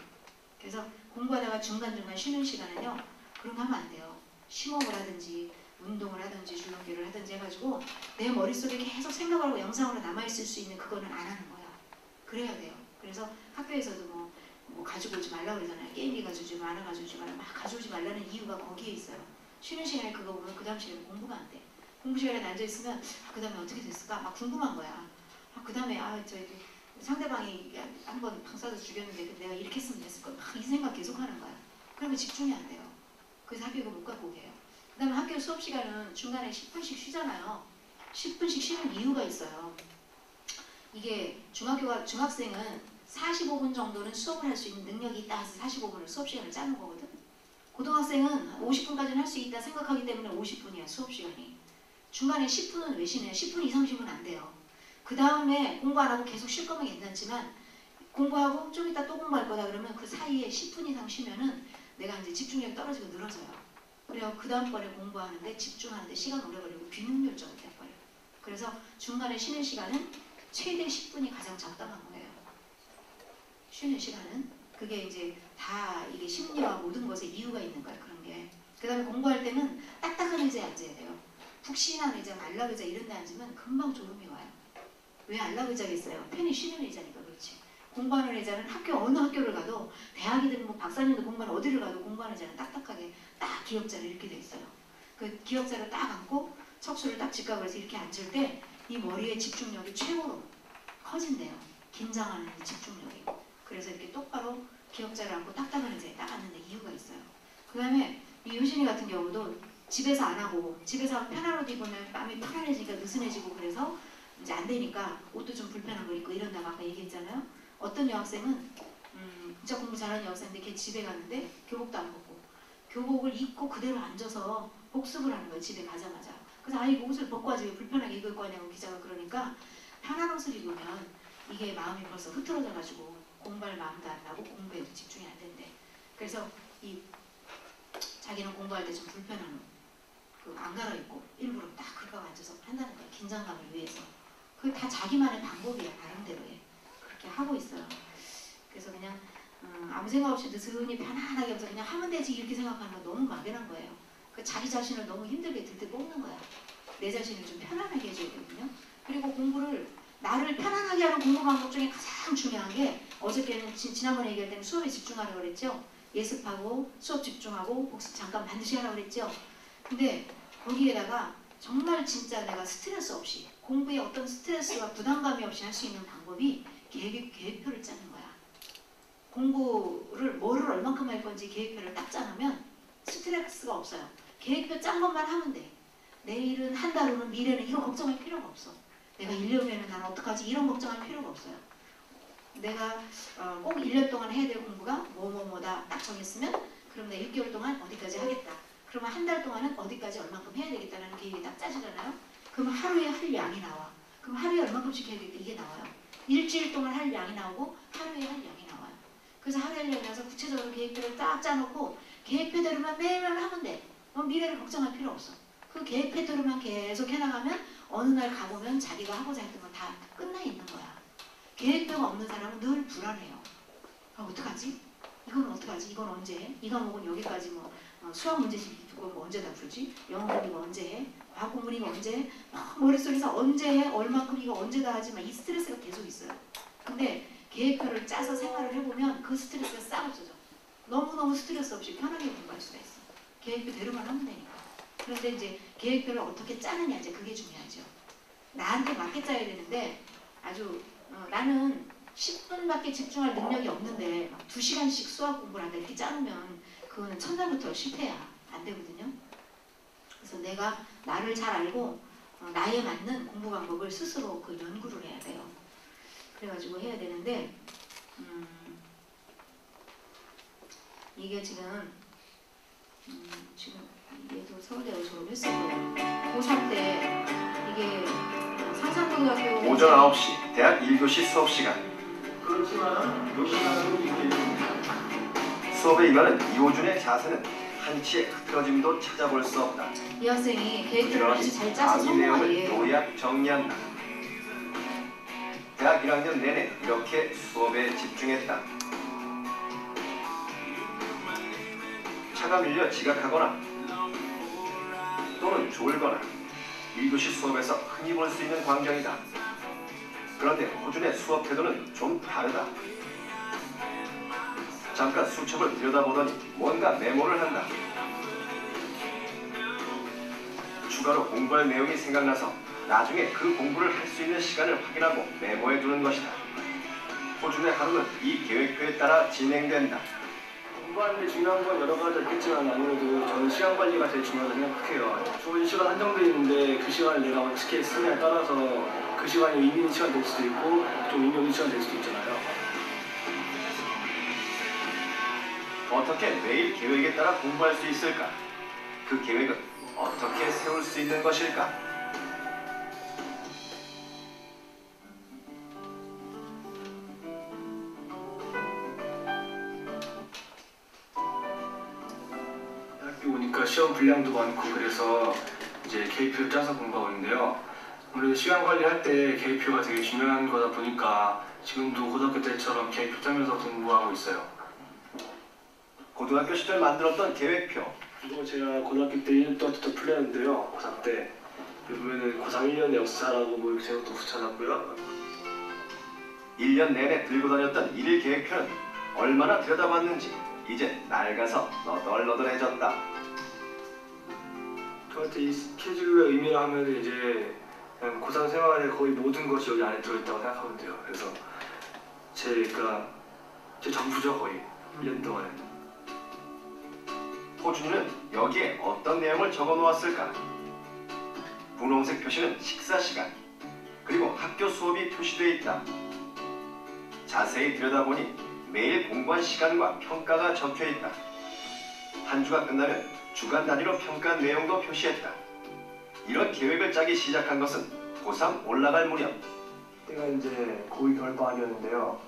그래서 공부하다가 중간중간 쉬는 시간은요. 그런 거 하면 안 돼요. 심호흡을 하든지 운동을 하든지 줄넘기를 하든지 해가지고 내 머릿속에 계속 생각을 하고 영상으로 남아있을 수 있는 그거는 안 하는 거야. 그래야 돼요. 그래서 학교에서도 뭐 가지고 오지 말라고 그러잖아요. 게임기 가져오지 마라, 가져오지 마라. 막 가져오지 말라는 이유가 거기에 있어요. 쉬는 시간에 그거 보면 그 다음 시간에 공부가 안 돼. 공부 시간에 앉아있으면 그 다음에 어떻게 됐을까? 막 궁금한 거야. 그 다음에 상대방이 한번 방 쏴서 죽였는데 내가 이렇게 했으면 됐을 거야. 막 이 생각 계속 하는 거야. 그러면 집중이 안 돼요. 그래서 학교가 못 가고 오게요. 그 다음에 학교 수업 시간은 중간에 10분씩 쉬잖아요. 10분씩 쉬는 이유가 있어요. 이게 중학생은 45분 정도는 수업을 할 수 있는 능력이 있다 해서 45분을 수업 시간을 짜는 거거든. 고등학생은 50분까지는 할 수 있다 생각하기 때문에 50분이야 수업 시간이. 중간에 10분은 왜 쉬냐? 10분 이상 쉬면 안 돼요. 그 다음에 공부 안 하고 계속 쉴 거면 괜찮지만 공부하고 좀 이따 또 공부할 거다 그러면 그 사이에 10분 이상 쉬면은 내가 이제 집중력이 떨어지고 늘어져요. 그래서 그 다음번에 공부하는데 집중하는데 시간 오래 걸리고 비능률적으로 돼버려요. 그래서 중간에 쉬는 시간은 최대 10분이 가장 적당한 거예요. 쉬는 시간은 그게 이제 다 이게 심리와 모든 것에 이유가 있는 거예요. 그런 게. 그 다음에 공부할 때는 딱딱한 의자에 앉아야 돼요. 푹신한 의자, 말라 의자 이런 데 앉으면 금방 졸음이 와요. 왜 안락의자겠어요? 편히 쉬는 의자니까 그렇지. 공부하는 의자는 어느 학교를 가도 대학이든 뭐 박사님도 공부하는 어디를 가도 공부하는 의자는 딱딱하게 딱 기역자로 이렇게 돼 있어요. 그 기역자로 딱 앉고 척추를 딱 직각을 해서 이렇게 앉을 때 이 머리의 집중력이 최고로 커진대요. 긴장하는 집중력이. 그래서 이렇게 똑바로 기역자를 앉고 딱딱한 의자에 딱 앉는 데 이유가 있어요. 그 다음에 이 효진이 같은 경우도 집에서 안 하고 집에서 편한 옷 입으면 마음이 편안해지니까 느슨해지고 그래서 이제 안 되니까 옷도 좀 불편한 거 입고 이런다고 아까 얘기했잖아요. 어떤 여학생은 진짜 공부 잘하는 여학생인데 걔 집에 갔는데 교복도 안 벗고 교복을 입고 그대로 앉아서 복습을 하는 거예요. 집에 가자마자. 그래서 이거 옷을 벗고 하지 왜 불편하게 입을 거냐고 기자가 그러니까 편한 옷을 입으면 이게 마음이 벌써 흐트러져가지고 공부할 마음도 안 나고 공부에도 집중이 안 된대. 그래서 자기는 공부할 때 좀 불편한 옷 안 갈아입고 일부러 딱 그거 앉아서 한다는 거예요. 긴장감을 위해서. 그게 다 자기만의 방법이에요. 나름대로의. 그렇게 하고 있어요. 그래서 그냥 아무 생각 없이 느슨히 편안하게 하면서 그냥 하면 되지 이렇게 생각하는 건 너무 막연한 거예요. 그 자기 자신을 너무 힘들게 들들 볶는 거야. 내 자신을 좀 편안하게 해줘야 되거든요. 그리고 공부를 나를 편안하게 하는 공부 방법 중에 가장 중요한 게 어저께는 지난번에 얘기할 때는 수업에 집중하라고 그랬죠. 예습하고 수업 집중하고 복습 잠깐 반드시 하라고 그랬죠. 근데 거기에다가 정말 진짜 내가 스트레스 없이 공부에 어떤 스트레스와 부담감이 없이 할 수 있는 방법이 계획표를 짜는 거야. 공부를 뭐를 얼만큼 할 건지 계획표를 딱 짜놓으면 스트레스가 없어요. 계획표 짠 것만 하면 돼. 내일은 한 달 후는 미래는 이거 걱정할 필요가 없어. 내가 1년 후에는 난 어떡하지 이런 걱정할 필요가 없어요. 내가 꼭 1년 동안 해야 될 공부가 뭐다 딱 정했으면 그럼 내가 6개월 동안 어디까지 하겠다. 그러면 한 달 동안은 어디까지 얼만큼 해야 되겠다는 계획이 딱 짜지잖아요. 그럼 하루에 할 양이 나와. 그럼 하루에 얼만큼씩 해야 되겠다 이게 나와요. 일주일 동안 할 양이 나오고 하루에 할 양이 나와요. 그래서 하루에 할 양이 나와서 구체적으로 계획표를 딱 짜놓고 계획표대로만 매일매일 하면 돼. 미래를 걱정할 필요 없어. 그 계획표대로만 계속 해나가면 어느 날 가보면 자기가 하고자 했던 건 다 끝나 있는 거야. 계획표가 없는 사람은 늘 불안해요. 어떡하지? 이건 어떡하지? 이건 언제 해? 이 과목은 여기까지 수학 문제집 뭐 언제 다 풀지? 영어 공부 언제 해? 과학 공부 이거 언제 해? 머릿속에서 언제 해? 얼만큼 이거 언제 다 하지? 이 스트레스가 계속 있어요. 근데 계획표를 짜서 생활을 해보면 그 스트레스가 싹 없어져. 너무너무 스트레스 없이 편하게 공부할 수가 있어. 계획표대로만 하면 되니까. 그런데 이제 계획표를 어떻게 짜느냐 이제 그게 중요하죠. 나한테 맞게 짜야 되는데 아주 나는 10분밖에 집중할 능력이 없는데 2시간씩 수학 공부를 한다 이렇게 짜놓으면 그거는 첫날부터 실패야. 안 되거든요. 그래서 내가 나를 잘 알고 나에 맞는 공부 방법을 스스로 그 연구를 해야 돼요. 그래가지고 해야 되는데 이게 지금 얘도 서울대학교 졸업했을 거예요. 고3 때 이게 상산고등학교
오전 9시 대학 1교시 수업 시간.
그렇지만 요시나도 있겠습니다.
수업에 임하는 이호준의 자세는 한치의 흐트러짐도 찾아볼 수 없다.
이 학생이 계획표를 아주 잘 짜서
강의
성공한
내용을
예예요.
요약 정리한다. 대학 1학년 내내 이렇게 수업에 집중했다. 차가 밀려 지각하거나 또는 졸거나 1교시 수업에서 흔히 볼 수 있는 광경이다. 그런데 호준의 수업 태도는 좀 다르다. 잠깐 수첩을 들여다보더니 뭔가 메모를 한다. 추가로 공부할 내용이 생각나서 나중에 그 공부를 할 수 있는 시간을 확인하고 메모해 두는 것이다. 호준의 하루는 이 계획표에 따라 진행된다.
공부하는데 중요한 건 여러 가지 있겠지만 아무래도 저는 시간 관리가 제일 중요하다고 생각해요. 좋은 시간 한정되어 있는데 그 시간을 내가 어떻게 쓰냐에 따라서 그 시간이 의미 있는 시간 될 수도 있고 좀 의미 없는 시간 될 수도 있잖아요.
어떻게 매일 계획에 따라 공부할 수 있을까? 그 계획은 어떻게 세울 수 있는 것일까?
학교 오니까 시험 분량도 많고 그래서 이제 계획표를 짜서 공부하고 있는데요. 아무래도 시간 관리할 때 계획표가 되게 중요한 거다 보니까 지금도 고등학교 때처럼 계획표 짜면서 공부하고 있어요.
고등학교 시절 만들었던 계획표.
이거 제가 고등학교 때 1년 동안 또 풀렸는데요. 고3 때. 여기 보면은 고3 1년에 역사 잘하고 뭐 이렇게 제목도 붙여놨고요.
1년 내내 들고 다녔던 일일 계획표는 얼마나 들여다봤는지 이제 낡아서 너덜너덜해졌다.
저한테 이 스케줄의 의미를 하면 이제 그냥 고3 생활의 거의 모든 것이 여기 안에 들어있다고 생각하면 돼요. 그래서 제 전부죠 거의 1년 동안에.
호준이는 여기에 어떤 내용을 적어 놓았을까? 분홍색 표시는 식사 시간, 그리고 학교 수업이 표시되어 있다. 자세히 들여다보니 매일 공부한 시간과 평가가 적혀 있다. 한 주가 끝나면 주간 단위로 평가한 내용도 표시했다. 이런 계획을 짜기 시작한 것은 고3 올라갈 무렵.
때가 이제 고2 겨울방학이었는데요.